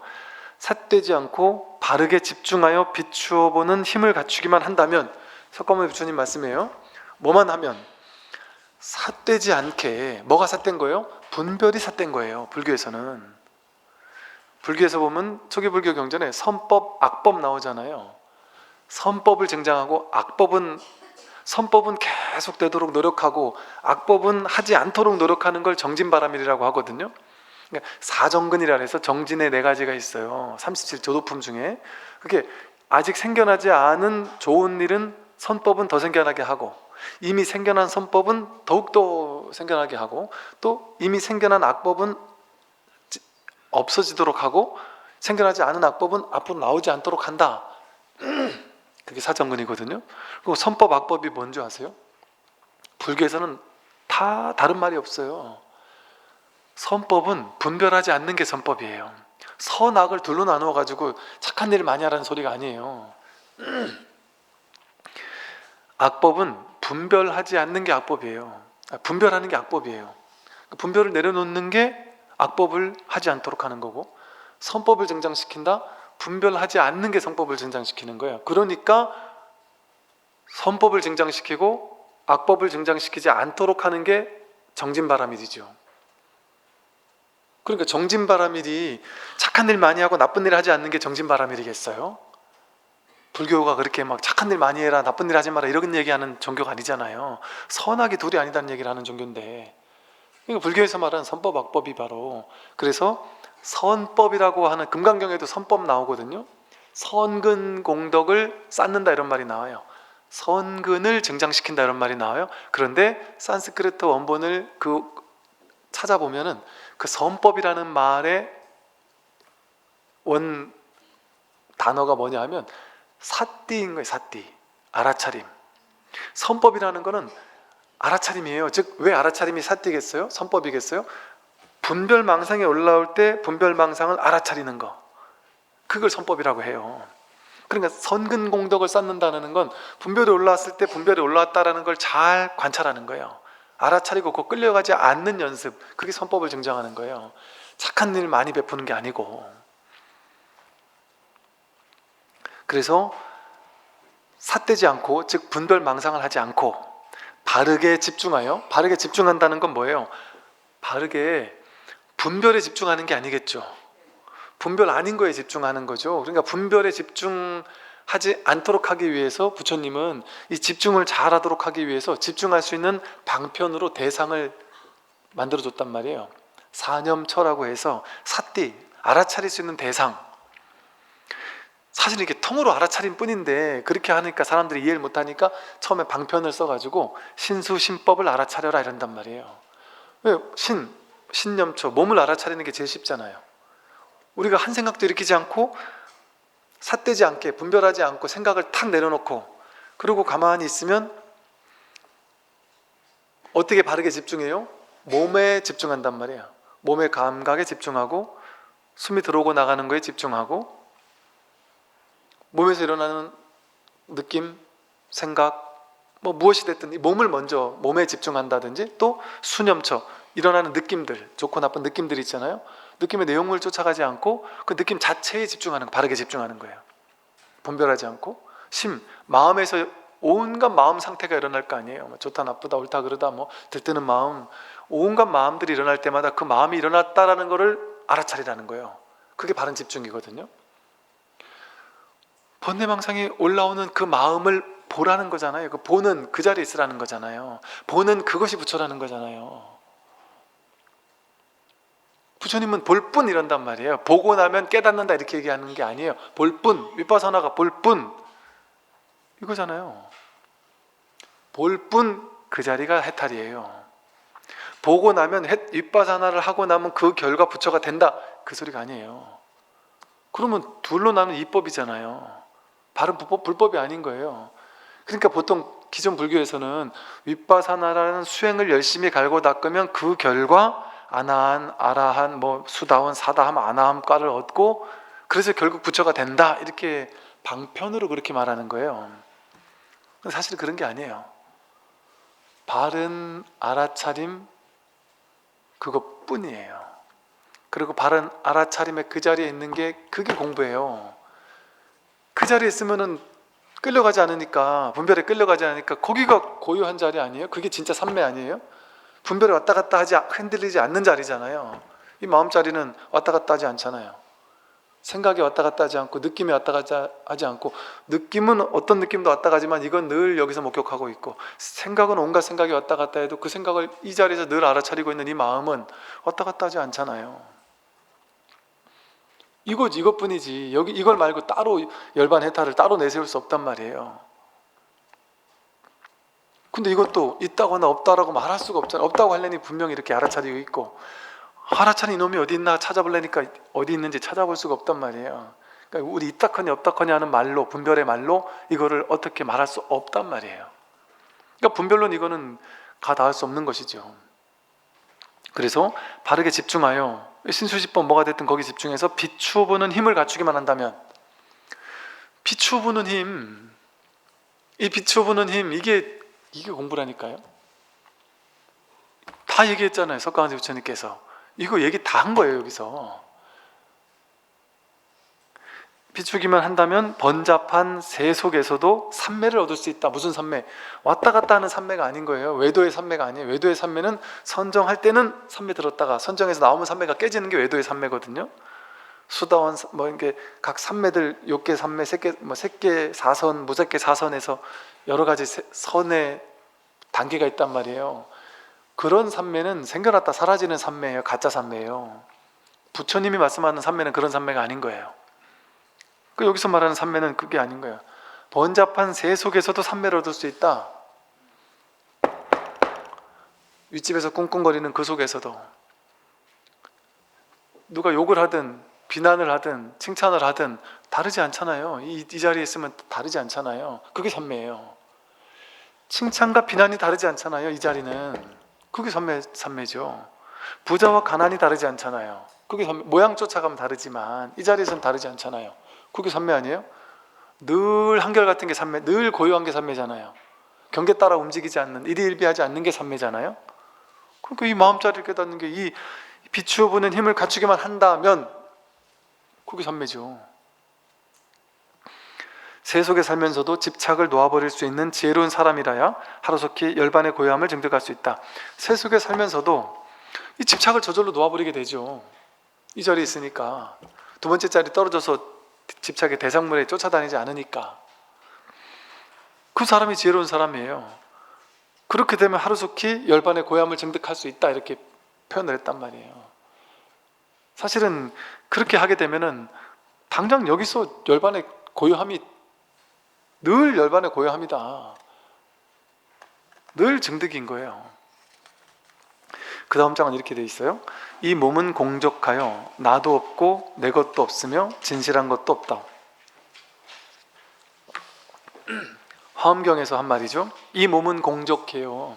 삿되지 않고 바르게 집중하여 비추어 보는 힘을 갖추기만 한다면, 석가모니 부처님 말씀이에요. 뭐만 하면 삿되지 않게. 뭐가 삿된 거예요? 분별이 삿된 거예요. 불교에서는. 불교에서 보면 초기 불교 경전에 선법, 악법 나오잖아요. 선법을 증장하고 선법은 계속 되도록 노력하고 악법은 하지 않도록 노력하는 걸 정진바람일이라고 하거든요. 그러니까 사정근이라 해서 정진의 4가지가 있어요. 37조도품 중에. 그게 아직 생겨나지 않은 좋은 일은 선법은 더 생겨나게 하고, 이미 생겨난 선법은 더욱더 생겨나게 하고, 또 이미 생겨난 악법은 없어지도록 하고, 생겨나지 않은 악법은 앞으로 나오지 않도록 한다. 그게 사정근이거든요. 그리고 선법, 악법이 뭔지 아세요? 불교에서는 다 다른 말이 없어요. 선법은 분별하지 않는 게 선법이에요. 선악을 둘로 나누어 가지고 착한 일을 많이 하라는 소리가 아니에요. 악법은 분별하지 않는 게 악법이에요. 분별하는 게 악법이에요. 분별을 내려놓는 게 악법을 하지 않도록 하는 거고, 선법을 증장시킨다? 분별하지 않는 게 선법을 증장시키는 거예요. 그러니까 선법을 증장시키고 악법을 증장시키지 않도록 하는 게 정진바람일이죠. 그러니까 정진바람일이 착한 일 많이 하고 나쁜 일 하지 않는 게 정진바람일이겠어요? 불교가 그렇게 막 착한 일 많이 해라, 나쁜 일 하지 마라 이런 얘기하는 종교가 아니잖아요. 선악이 둘이 아니다는 얘기를 하는 종교인데, 그러니까 불교에서 말하는 선법, 악법이 바로, 그래서 선법이라고 하는, 금강경에도 선법 나오거든요. 선근 공덕을 쌓는다 이런 말이 나와요. 선근을 증장시킨다 이런 말이 나와요. 그런데 산스크리트 원본을 찾아보면은 그 선법이라는 말의 원 단어가 뭐냐 하면 사띠인 거예요. 사띠, 알아차림. 선법이라는 거는 알아차림이에요. 즉 왜 알아차림이 삿대겠어요? 선법이겠어요? 분별망상이 올라올 때 분별망상을 알아차리는 거, 그걸 선법이라고 해요. 그러니까 선근공덕을 쌓는다는 건 분별이 올라왔을 때 분별이 올라왔다는 걸 잘 관찰하는 거예요. 알아차리고 그 끌려가지 않는 연습, 그게 선법을 증정하는 거예요. 착한 일 많이 베푸는 게 아니고. 그래서 삿대지 않고, 즉 분별망상을 하지 않고 바르게 집중하여, 바르게 집중한다는 건 뭐예요? 바르게 분별에 집중하는 게 아니겠죠. 분별 아닌 거에 집중하는 거죠. 그러니까 분별에 집중하지 않도록 하기 위해서 부처님은 이 집중을 잘하도록 하기 위해서 집중할 수 있는 방편으로 대상을 만들어줬단 말이에요. 사념처라고 해서 삿띠, 알아차릴 수 있는 대상. 사실 이게 통으로 알아차린 뿐인데 그렇게 하니까 사람들이 이해를 못하니까 처음에 방편을 써가지고 신수신법을 알아차려라 이런단 말이에요. 왜? 신념처, 몸을 알아차리는 게 제일 쉽잖아요. 우리가 한 생각도 일으키지 않고 삿대지 않게 분별하지 않고 생각을 탁 내려놓고 그리고 가만히 있으면 어떻게 바르게 집중해요? 몸에 집중한단 말이에요. 몸의 감각에 집중하고 숨이 들어오고 나가는 거에 집중하고 몸에서 일어나는 느낌, 생각, 뭐 무엇이 됐든 이 몸을 먼저 몸에 집중한다든지 또 수념처, 일어나는 느낌들, 좋고 나쁜 느낌들이 있잖아요. 느낌의 내용을 쫓아가지 않고 그 느낌 자체에 집중하는 거, 바르게 집중하는 거예요. 분별하지 않고 마음에서 온갖 마음 상태가 일어날 거 아니에요. 뭐 좋다 나쁘다 옳다 그르다 뭐 들뜨는 마음, 온갖 마음들이 일어날 때마다 그 마음이 일어났다라는 거를 알아차리라는 거예요. 그게 바른 집중이거든요. 번뇌망상이 올라오는 그 마음을 보라는 거잖아요. 그 보는 그 자리에 있으라는 거잖아요. 보는 그것이 부처라는 거잖아요. 부처님은 볼 뿐 이런단 말이에요. 보고 나면 깨닫는다 이렇게 얘기하는 게 아니에요. 볼 뿐, 윗바사나가 볼 뿐 이거잖아요. 볼 뿐 그 자리가 해탈이에요. 보고 나면 윗바사나를 하고 나면 그 결과 부처가 된다 그 소리가 아니에요. 그러면 둘로 나누면 이법이잖아요. 바른 불법이 아닌 거예요. 그러니까 보통 기존 불교에서는 윗바사나라는 수행을 열심히 갈고 닦으면 그 결과 아나한, 아라한, 뭐 수다원, 사다함, 아나함과를 얻고 그래서 결국 부처가 된다 이렇게 방편으로 그렇게 말하는 거예요. 사실 그런 게 아니에요. 바른 알아차림 그것뿐이에요. 그리고 바른 알아차림의 그 자리에 있는 게 그게 공부예요. 그 자리에 있으면은 끌려가지 않으니까, 분별에 끌려가지 않으니까 거기가 고요한 자리 아니에요? 그게 진짜 삼매 아니에요? 분별이 왔다 갔다 하지, 흔들리지 않는 자리잖아요. 이 마음 자리는 왔다 갔다 하지 않잖아요. 생각이 왔다 갔다 하지 않고 느낌이 왔다 갔다 하지 않고, 느낌은 어떤 느낌도 왔다 가지만 이건 늘 여기서 목격하고 있고, 생각은 온갖 생각이 왔다 갔다 해도 그 생각을 이 자리에서 늘 알아차리고 있는 이 마음은 왔다 갔다 하지 않잖아요. 이것뿐이지. 여기 이걸 말고 따로 열반 해탈을 따로 내세울 수 없단 말이에요. 근데 이것도 있다거나 없다라고 말할 수가 없잖아요. 없다고 하려니 분명히 이렇게 알아차리고 있고, 알아차린 이놈이 어디 있나 찾아보려니까 어디 있는지 찾아볼 수가 없단 말이에요. 그러니까 우리 있다커니 없다커니 하는 말로, 분별의 말로 이거를 어떻게 말할 수 없단 말이에요. 그러니까 분별론 이거는 가 닿을 수 없는 것이죠. 그래서 바르게 집중하여 신수시법 뭐가 됐든 거기 집중해서 비추어 보는 힘을 갖추기만 한다면, 비추어 보는 힘, 이 비추어 보는 힘, 이게 공부라니까요. 다 얘기했잖아요. 석가모니 부처님께서 이거 얘기 다 한 거예요. 여기서 비추기만 한다면 번잡한 세 속에서도 삼매를 얻을 수 있다. 무슨 삼매? 왔다 갔다 하는 삼매가 아닌 거예요. 외도의 삼매가 아니에요. 외도의 삼매는 선정할 때는 삼매 들었다가 선정해서 나오면 삼매가 깨지는 게 외도의 삼매거든요. 수다원 뭐 이게 각 삼매들 욕계 삼매, 색계 뭐 색계 사선, 무색계 사선에서 여러 가지 선의 단계가 있단 말이에요. 그런 삼매는 생겨났다 사라지는 삼매예요. 가짜 삼매예요. 부처님이 말씀하는 삼매는 그런 삼매가 아닌 거예요. 그 여기서 말하는 삼매는 그게 아닌 거예요. 번잡한 세 속에서도 삼매를 얻을 수 있다. 윗집에서 꿍꿍거리는 그 속에서도 누가 욕을 하든 비난을 하든 칭찬을 하든 다르지 않잖아요. 이 자리에 있으면 다르지 않잖아요. 그게 삼매예요. 칭찬과 비난이 다르지 않잖아요. 이 자리는 그게 삼매죠. 부자와 가난이 다르지 않잖아요. 그게 삼매, 모양 쫓아가면 다르지만 이 자리에서는 다르지 않잖아요. 그게 삼매 아니에요? 늘 한결같은 게 삼매, 늘 고요한 게 삼매잖아요. 경계 따라 움직이지 않는, 일희일비하지 않는 게 삼매잖아요. 그러니까 이 마음자리를 깨닫는 게, 이 비추어 보는 힘을 갖추기만 한다면 그게 삼매죠. 세속에 살면서도 집착을 놓아버릴 수 있는 지혜로운 사람이라야 하루속히 열반의 고요함을 증득할 수 있다. 세속에 살면서도 이 집착을 저절로 놓아버리게 되죠. 이 자리에 있으니까. 두 번째 자리 떨어져서 집착의 대상물에 쫓아다니지 않으니까. 그 사람이 지혜로운 사람이에요. 그렇게 되면 하루속히 열반의 고요함을 증득할 수 있다, 이렇게 표현을 했단 말이에요. 사실은 그렇게 하게 되면은 당장 여기서 열반의 고요함이, 늘 열반의 고요함이다, 늘 증득인 거예요. 그 다음 장은 이렇게 돼 있어요. 이 몸은 공적하여 나도 없고 내 것도 없으며 진실한 것도 없다. 화엄경에서 한 말이죠. 이 몸은 공적해요.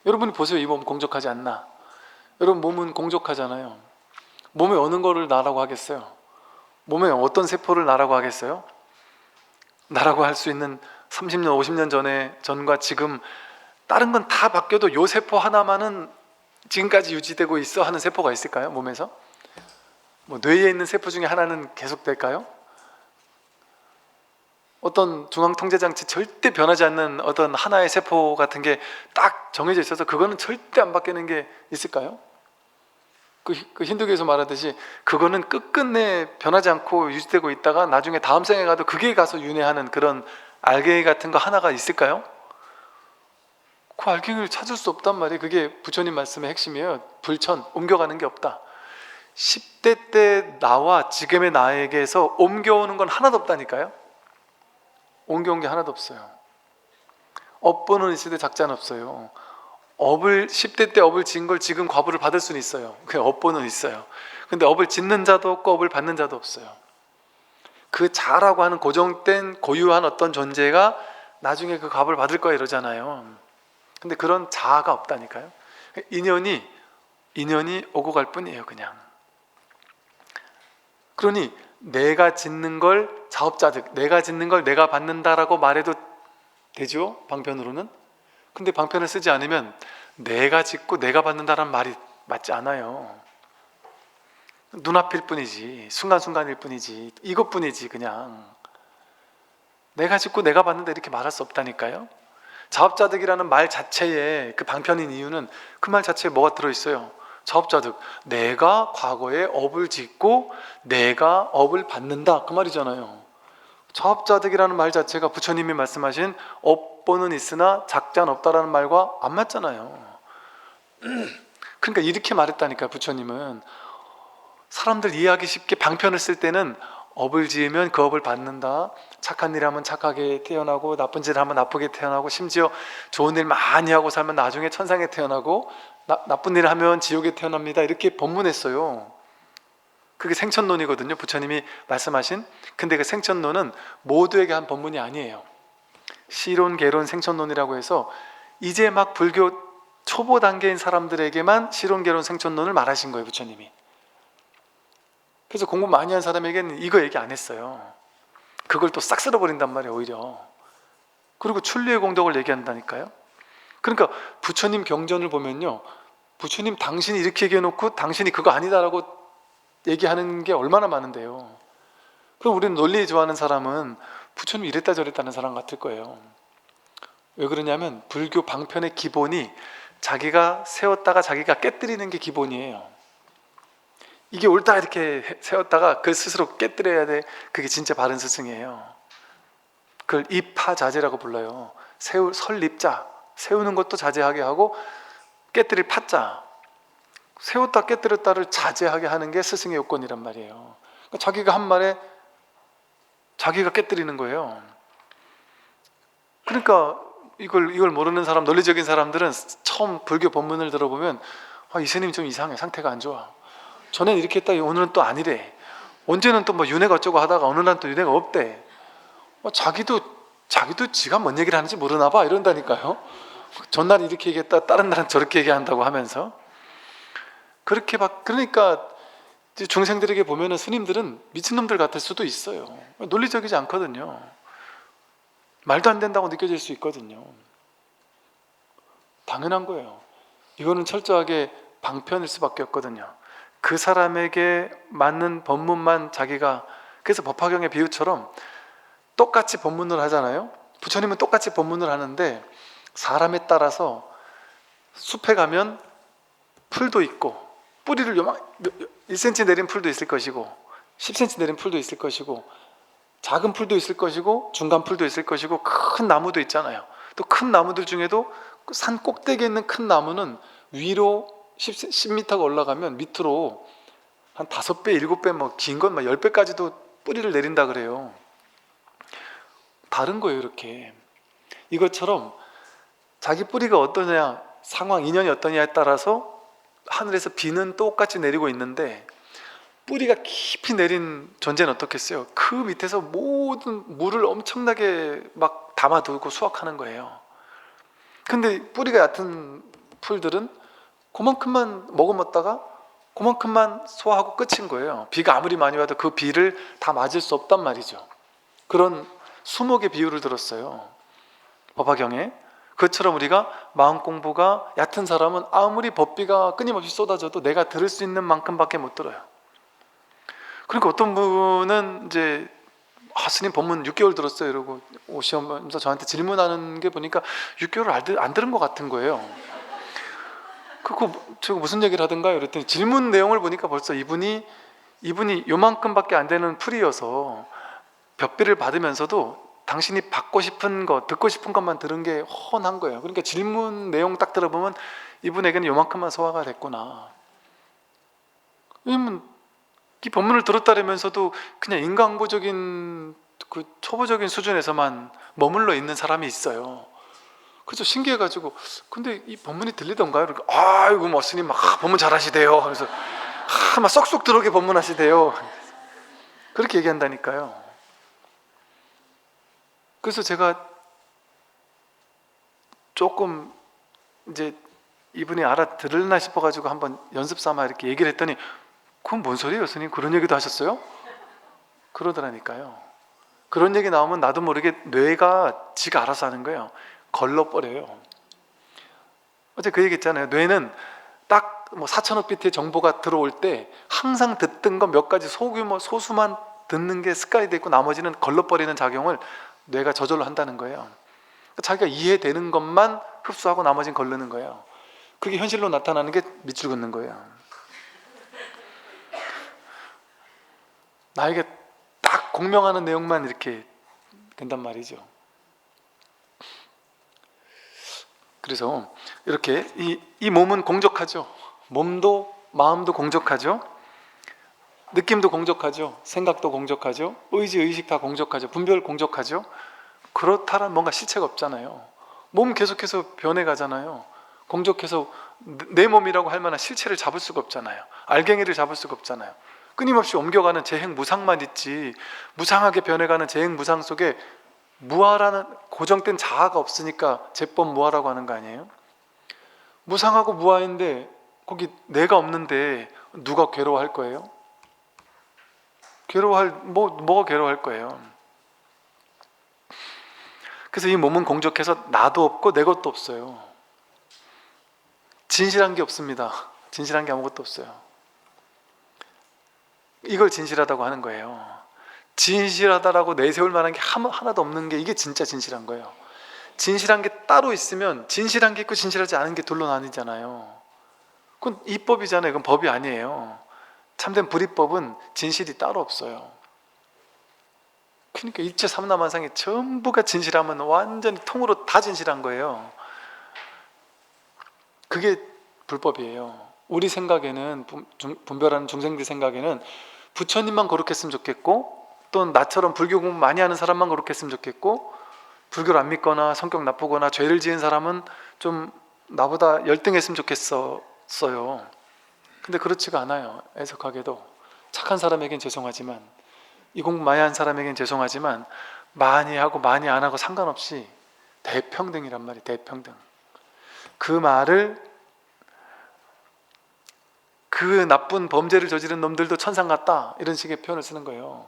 여러분이 보세요. 이 몸 공적하지 않나? 여러분 몸은 공적하잖아요. 몸에 어느 거를 나라고 하겠어요? 몸에 어떤 세포를 나라고 하겠어요? 나라고 할 수 있는 30년, 50년 전과 지금 다른 건 다 바뀌어도 요 세포 하나만은 지금까지 유지되고 있어 하는 세포가 있을까요? 몸에서? 뭐 뇌에 있는 세포 중에 하나는 계속될까요? 어떤 중앙통제장치 절대 변하지 않는 어떤 하나의 세포 같은 게 딱 정해져 있어서 그거는 절대 안 바뀌는 게 있을까요? 그 힌두교에서 말하듯이 그거는 끝끝내 변하지 않고 유지되고 있다가 나중에 다음 생에 가도 그게 가서 윤회하는 그런 알갱이 같은 거 하나가 있을까요? 그 알갱이를 찾을 수 없단 말이에요. 그게 부처님 말씀의 핵심이에요. 불천, 옮겨가는 게 없다. 10대 때 나와 지금의 나에게서 옮겨오는 건 하나도 없다니까요. 옮겨온 게 하나도 없어요. 업보는 있을 때 작자는 없어요. 10대 때 업을 지은 걸 지금 과보를 받을 수는 있어요. 그 업보는 있어요. 근데 업을 짓는 자도 없고 업을 받는 자도 없어요. 그 자라고 하는 고정된 고유한 어떤 존재가 나중에 그 과보를 받을 거야 이러잖아요. 근데 그런 자아가 없다니까요. 인연이 오고 갈 뿐이에요, 그냥. 그러니 내가 짓는 걸 자업자득, 내가 짓는 걸 내가 받는다라고 말해도 되죠, 방편으로는. 근데 방편을 쓰지 않으면 내가 짓고 내가 받는다라는 말이 맞지 않아요. 눈앞일 뿐이지, 순간순간일 뿐이지, 이것뿐이지. 그냥 내가 짓고 내가 받는다 이렇게 말할 수 없다니까요. 자업자득이라는 말 자체에 그 방편인 이유는 그 말 자체에 뭐가 들어있어요? 자업자득, 내가 과거에 업을 짓고 내가 업을 받는다, 그 말이잖아요. 자업자득이라는 말 자체가 부처님이 말씀하신 업보는 있으나 작자는 없다라는 말과 안 맞잖아요. 그러니까 이렇게 말했다니까요. 부처님은 사람들 이해하기 쉽게 방편을 쓸 때는 업을 지으면 그 업을 받는다, 착한 일 하면 착하게 태어나고 나쁜 짓을 하면 나쁘게 태어나고, 심지어 좋은 일 많이 하고 살면 나중에 천상에 태어나고, 나쁜 일을 하면 지옥에 태어납니다, 이렇게 법문했어요. 그게 생천론이거든요, 부처님이 말씀하신. 근데 그 생천론은 모두에게 한 법문이 아니에요. 시론, 개론, 생천론이라고 해서 이제 막 불교 초보 단계인 사람들에게만 시론, 개론, 생천론을 말하신 거예요, 부처님이. 그래서 공부 많이 한 사람에게는 이거 얘기 안 했어요. 그걸 또 싹 쓸어버린단 말이에요, 오히려. 그리고 출리의 공덕을 얘기한다니까요. 그러니까 부처님 경전을 보면요, 부처님 당신이 이렇게 얘기해놓고 당신이 그거 아니다라고 얘기하는 게 얼마나 많은데요. 그럼 우리는 논리 좋아하는 사람은 부처님 이랬다 저랬다는 사람 같을 거예요. 왜 그러냐면 불교 방편의 기본이 자기가 세웠다가 자기가 깨뜨리는 게 기본이에요. 이게 옳다 이렇게 세웠다가 그 스스로 깨뜨려야 돼. 그게 진짜 바른 스승이에요. 그걸 입파자재라고 불러요. 설립자, 세우는 것도 자제하게 하고 깨뜨릴 파자, 세웠다 깨뜨렸다를 자제하게 하는 게 스승의 요건이란 말이에요. 그러니까 자기가 한 말에 자기가 깨뜨리는 거예요. 그러니까 이걸 모르는 사람, 논리적인 사람들은 처음 불교 법문을 들어보면 이 스님 좀 이상해, 상태가 안 좋아, 전엔 이렇게 했다 오늘은 또 아니래, 언제는 또 뭐 윤회가 어쩌고 하다가 어느 날 또 윤회가 없대. 자기도 자기도 지가 뭔 얘기를 하는지 모르나 봐 이런다니까요. 전날 이렇게 얘기했다 다른 날은 저렇게 얘기한다고 하면서 그렇게 막 그러니까 이제 중생들에게 보면은 스님들은 미친놈들 같을 수도 있어요. 논리적이지 않거든요. 말도 안 된다고 느껴질 수 있거든요. 당연한 거예요. 이거는 철저하게 방편일 수밖에 없거든요. 그 사람에게 맞는 법문만 자기가, 그래서 법화경의 비유처럼 똑같이 법문을 하잖아요. 부처님은 똑같이 법문을 하는데 사람에 따라서 숲에 가면 풀도 있고 뿌리를 요만 1cm 내린 풀도 있을 것이고 10cm 내린 풀도 있을 것이고 작은 풀도 있을 것이고 중간 풀도 있을 것이고 큰 나무도 있잖아요. 또 큰 나무들 중에도 산 꼭대기에 있는 큰 나무는 위로 10m가 올라가면 밑으로 한 5배, 7배, 뭐 긴 건 막 10배까지도 뿌리를 내린다 그래요. 다른 거예요, 이렇게. 이것처럼 자기 뿌리가 어떠냐, 상황, 인연이 어떠냐에 따라서 하늘에서 비는 똑같이 내리고 있는데 뿌리가 깊이 내린 존재는 어떻겠어요? 그 밑에서 모든 물을 엄청나게 막 담아두고 수확하는 거예요. 근데 뿌리가 얕은 풀들은 그만큼만 머금었다가 그만큼만 소화하고 끝인 거예요. 비가 아무리 많이 와도 그 비를 다 맞을 수 없단 말이죠. 그런 수목의 비유를 들었어요, 법화경에. 그것처럼 우리가 마음 공부가 얕은 사람은 아무리 법비가 끊임없이 쏟아져도 내가 들을 수 있는 만큼밖에 못 들어요. 그러니까 어떤 분은 이제 스님 법문 6개월 들었어요 이러고 오시면서 저한테 질문하는 게 보니까 6개월을 안 들은 것 같은 거예요. 그거 제가 무슨 얘기를 하던가요? 그랬더니 질문 내용을 보니까 벌써 이분이 요만큼밖에 안 되는 풀이어서 벽비를 받으면서도 당신이 받고 싶은 것, 듣고 싶은 것만 들은 게 훤한 거예요. 그러니까 질문 내용 딱 들어보면 이분에게는 요만큼만 소화가 됐구나. 왜냐면 이 법문을 들었다면서도 그냥 인간고적인 그 초보적인 수준에서만 머물러 있는 사람이 있어요. 그래서 신기해가지고 근데 이 법문이 들리던가요? 그러니까 아이고 뭐 스님 막 법문 잘하시대요. 그래서 막 쏙쏙 들어오게 법문하시대요. 그렇게 얘기한다니까요. 그래서 제가 조금 이제 이분이 알아들을나 싶어가지고 한번 연습 삼아 이렇게 얘기를 했더니 그건 뭔 소리예요 스님? 그런 얘기도 하셨어요? 그러더라니까요. 그런 얘기 나오면 나도 모르게 뇌가 지가 알아서 하는 거예요. 걸러버려요. 어제 그 얘기 했잖아요. 뇌는 딱 뭐 4천억 비트의 정보가 들어올 때 항상 듣던 거 몇 가지 소규모 소수만 듣는 게 습관이 돼 있고 나머지는 걸러버리는 작용을 뇌가 저절로 한다는 거예요. 자기가 이해되는 것만 흡수하고 나머지는 걸르는 거예요. 그게 현실로 나타나는 게 밑줄 긋는 거예요. 나에게 딱 공명하는 내용만 이렇게 된단 말이죠. 그래서 이렇게 이 몸은 공적하죠. 몸도 마음도 공적하죠. 느낌도 공적하죠. 생각도 공적하죠. 의지, 의식 다 공적하죠. 분별 공적하죠. 그렇다란 뭔가 실체가 없잖아요. 몸 계속해서 변해가잖아요. 공적해서 내 몸이라고 할 만한 실체를 잡을 수가 없잖아요. 알갱이를 잡을 수가 없잖아요. 끊임없이 옮겨가는 재행무상만 있지 무상하게 변해가는 재행무상 속에 무아라는 고정된 자아가 없으니까 제법무아라고 하는 거 아니에요? 무상하고 무아인데 거기 내가 없는데 누가 괴로워할 거예요? 뭐가 괴로워할 거예요? 그래서 이 몸은 공적해서 나도 없고 내 것도 없어요. 진실한 게 없습니다. 진실한 게 아무것도 없어요. 이걸 진실하다고 하는 거예요. 진실하다라고 내세울 만한 게 하나도 없는 게 이게 진짜 진실한 거예요. 진실한 게 따로 있으면 진실한 게 있고 진실하지 않은 게 둘로 나뉘잖아요. 그건 이법이잖아요. 그건 법이 아니에요. 참된 불이법은 진실이 따로 없어요. 그러니까 일체 삼라만상이 전부가 진실하면 완전히 통으로 다 진실한 거예요. 그게 불법이에요. 우리 생각에는, 분별하는 중생들 생각에는 부처님만 거룩했으면 좋겠고 또 나처럼 불교 공부 많이 하는 사람만 거룩했으면 좋겠고 불교를 안 믿거나 성격 나쁘거나 죄를 지은 사람은 좀 나보다 열등했으면 좋겠어요. 근데 그렇지가 않아요. 애석하게도 착한 사람에겐 죄송하지만 이 공부 많이 한 사람에겐 죄송하지만 많이 하고 많이 안 하고 상관없이 대평등이란 말이에요. 대평등. 그 말을 그 나쁜 범죄를 저지른 놈들도 천상 같다 이런 식의 표현을 쓰는 거예요.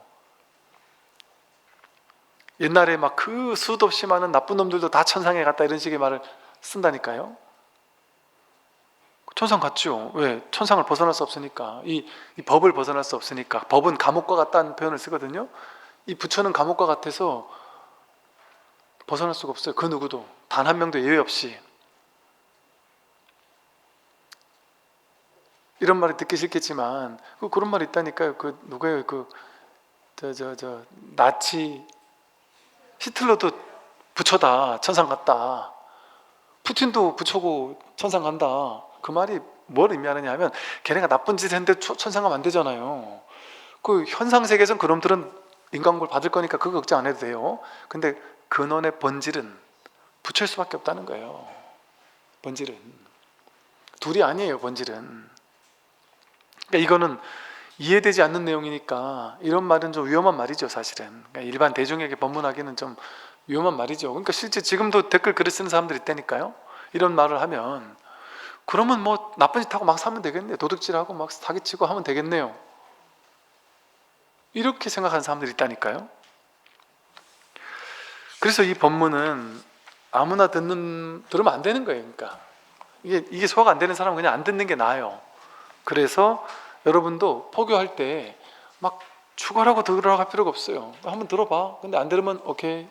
옛날에 막 그 수도 없이 많은 나쁜 놈들도 다 천상에 갔다 이런 식의 말을 쓴다니까요. 천상 같죠. 왜? 천상을 벗어날 수 없으니까. 이 법을 벗어날 수 없으니까. 법은 감옥과 같다는 표현을 쓰거든요. 이 부처는 감옥과 같아서 벗어날 수가 없어요. 그 누구도. 단 한 명도 예외 없이. 이런 말이 듣기 싫겠지만 그런 말이 있다니까요. 그 누구예요? 나치 히틀러도 부처다. 천상 갔다. 푸틴도 부처고 천상 간다. 그 말이 뭘 의미하느냐 하면 걔네가 나쁜 짓 했는데 천상 가면 안 되잖아요. 그 현상세계에선 그놈들은 인간국을 받을 거니까 그거 걱정 안 해도 돼요. 근데 근원의 본질은 부처일 수밖에 없다는 거예요. 본질은 둘이 아니에요. 본질은. 그러니까 이거는 이해되지 않는 내용이니까 이런 말은 좀 위험한 말이죠. 사실은 그러니까 일반 대중에게 법문하기는 좀 위험한 말이죠. 그러니까 실제 지금도 댓글 글을 쓰는 사람들이 있다니까요. 이런 말을 하면 그러면 뭐 나쁜 짓 하고 막 살면 되겠네요. 도둑질하고 막 사기치고 하면 되겠네요. 이렇게 생각하는 사람들이 있다니까요. 그래서 이 법문은 아무나 들으면 안 되는 거예요. 그러니까 이게 소화가 안 되는 사람은 그냥 안 듣는 게 나아요. 그래서 여러분도 포교할 때 막 죽어라고 들으라고 할 필요가 없어요. 한번 들어봐. 근데 안 들으면 오케이,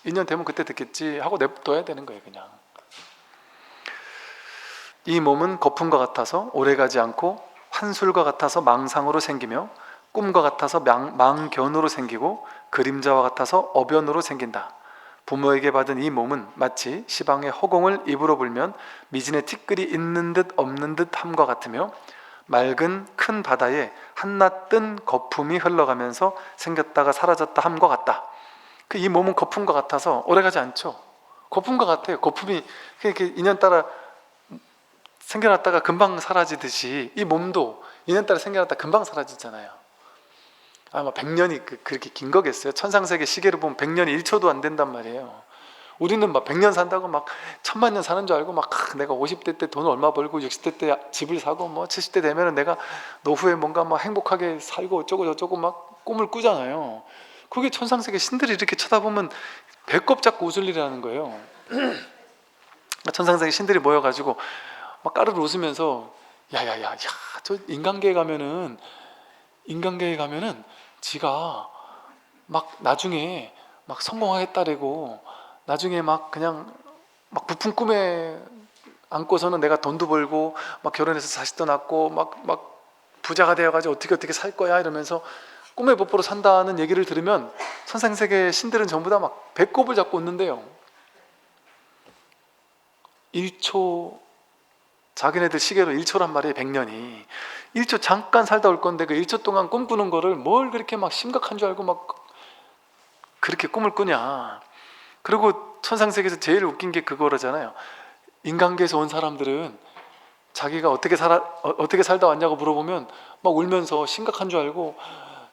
인연 되면 그때 듣겠지 하고 냅둬야 되는 거예요. 그냥. 이 몸은 거품과 같아서 오래가지 않고 환술과 같아서 망상으로 생기며 꿈과 같아서 망견으로 생기고 그림자와 같아서 어변으로 생긴다. 부모에게 받은 이 몸은 마치 시방의 허공을 입으로 불면 미진의 티끌이 있는 듯 없는 듯 함과 같으며 맑은 큰 바다에 한낱 뜬 거품이 흘러가면서 생겼다가 사라졌다 함과 같다. 이 몸은 거품과 같아서 오래가지 않죠. 거품과 같아요. 거품이 이렇게 인연 따라 생겨났다가 금방 사라지듯이 이 몸도 인연 따라 생겨났다 금방 사라지잖아요. 아마 100년이 그렇게 긴 거겠어요. 천상세계 시계로 보면 100년이 1초도 안 된단 말이에요. 우리는 막 100년 산다고 막 1000만 년 사는 줄 알고 막 내가 50대 때 돈을 얼마 벌고 60대 때 집을 사고 뭐 70대 되면은 내가 노후에 뭔가 막 행복하게 살고 어쩌고 저쩌고 막 꿈을 꾸잖아요. 그게 천상세계 신들이 이렇게 쳐다보면 배꼽 잡고 웃을 일이라는 거예요. 천상세계 신들이 모여가지고 막 까르르 웃으면서 야야야, 저 인간계에 가면은 지가 막 나중에 막 성공하겠다래고 나중에 막 그냥 막 부푼 꿈에 안고서는 내가 돈도 벌고 막 결혼해서 자식도 낳고 막 부자가 되어가지고 어떻게 살 거야 이러면서 꿈의 법보로 산다는 얘기를 들으면 천상세계 신들은 전부 다 막 배꼽을 잡고 웃는데요. 1초, 자기네들 시계로 1초란 말이에요. 100년이 1초 잠깐 살다 올 건데 그 1초 동안 꿈꾸는 거를 뭘 그렇게 막 심각한 줄 알고 막 그렇게 꿈을 꾸냐. 그리고 천상세계에서 제일 웃긴 게 그거라잖아요. 인간계에서 온 사람들은 자기가 어떻게 살다 왔냐고 물어보면 막 울면서 심각한 줄 알고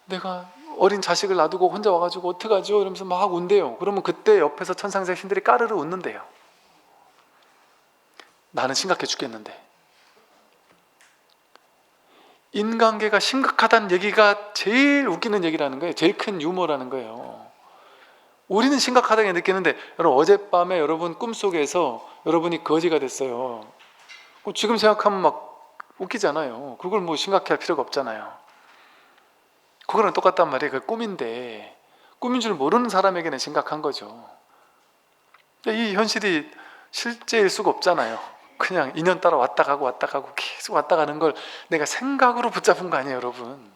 내가 어린 자식을 놔두고 혼자 와가지고 어떡하죠? 이러면서 막 운대요. 그러면 그때 옆에서 천상세계 신들이 까르르 웃는데요. 나는 심각해 죽겠는데. 인간계가 심각하다는 얘기가 제일 웃기는 얘기라는 거예요. 제일 큰 유머라는 거예요. 우리는 심각하다고 느끼는데 여러분 어젯밤에 여러분 꿈속에서 여러분이 거지가 됐어요. 지금 생각하면 막 웃기잖아요. 그걸 뭐 심각해 할 필요가 없잖아요. 그거랑 똑같단 말이에요. 그 꿈인데 꿈인 줄 모르는 사람에게는 심각한 거죠. 이 현실이 실제일 수가 없잖아요. 그냥 인연 따라 왔다 가고 계속 왔다 가는 걸 내가 생각으로 붙잡은 거 아니에요, 여러분.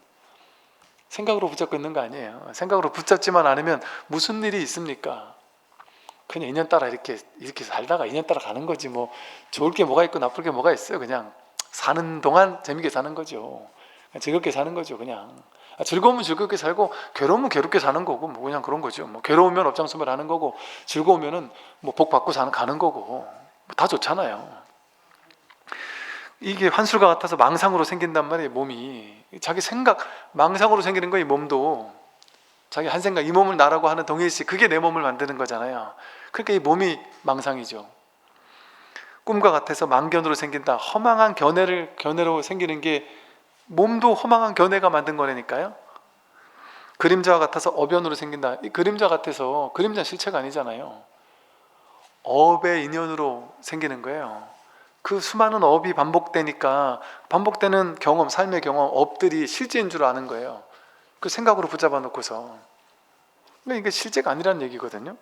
생각으로 붙잡고 있는 거 아니에요. 생각으로 붙잡지만 않으면 무슨 일이 있습니까? 그냥 인연 따라 이렇게 살다가 인연 따라 가는 거지. 뭐 좋을 게 뭐가 있고 나쁠 게 뭐가 있어요. 그냥 사는 동안 재밌게 사는 거죠. 즐겁게 사는 거죠. 그냥 즐거우면 즐겁게 살고 괴로우면 괴롭게 사는 거고 뭐 그냥 그런 거죠. 뭐 괴로우면 업장소멸하는 거고 즐거우면은 뭐 복 받고 가는 거고 뭐다 좋잖아요. 이게 환술과 같아서 망상으로 생긴단 말이에요. 몸이 자기 생각 망상으로 생기는 거예요. 몸도 자기 한 생각, 이 몸을 나라고 하는 동일시, 그게 내 몸을 만드는 거잖아요. 그러니까 이 몸이 망상이죠. 꿈과 같아서 망견으로 생긴다. 허망한 견해로 생기는 게 몸도 허망한 견해가 만든 거라니까요. 그림자와 같아서 어변으로 생긴다. 이 그림자 같아서, 그림자 실체가 아니잖아요. 업의 인연으로 생기는 거예요. 그 수많은 업이 반복되니까, 반복되는 경험, 삶의 경험, 업들이 실제인 줄 아는 거예요. 그 생각으로 붙잡아 놓고서. 그러니까 이게 실제가 아니라는 얘기거든요.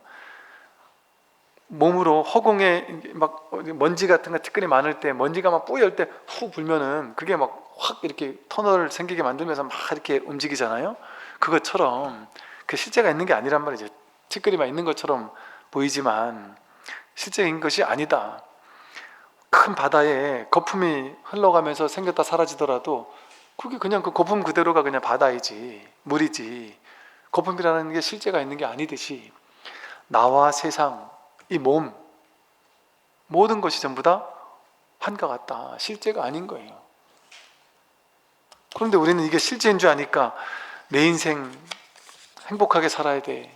몸으로 허공에 막 먼지 같은 거 티끌이 많을 때, 먼지가 막 뿌열 때 후 불면은 그게 막 확 이렇게 터널 생기게 만들면서 막 이렇게 움직이잖아요. 그것처럼 그 실제가 있는 게 아니란 말이죠. 티끌이만 있는 것처럼 보이지만 실제인 것이 아니다. 큰 바다에 거품이 흘러가면서 생겼다 사라지더라도 그게 그냥 그 거품 그대로가 그냥 바다이지, 물이지. 거품이라는 게 실제가 있는 게 아니듯이 나와 세상, 이 몸, 모든 것이 전부 다 한과 같다. 실제가 아닌 거예요. 그런데 우리는 이게 실제인 줄 아니까 내 인생 행복하게 살아야 돼,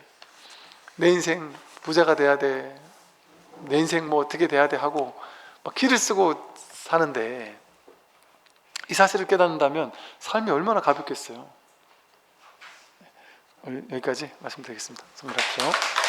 내 인생 부자가 돼야 돼, 내 인생 뭐 어떻게 돼야 돼 하고 막 기를 쓰고 사는데, 이 사실을 깨닫는다면 삶이 얼마나 가볍겠어요. 여기까지 말씀드리겠습니다. 선물하십시오.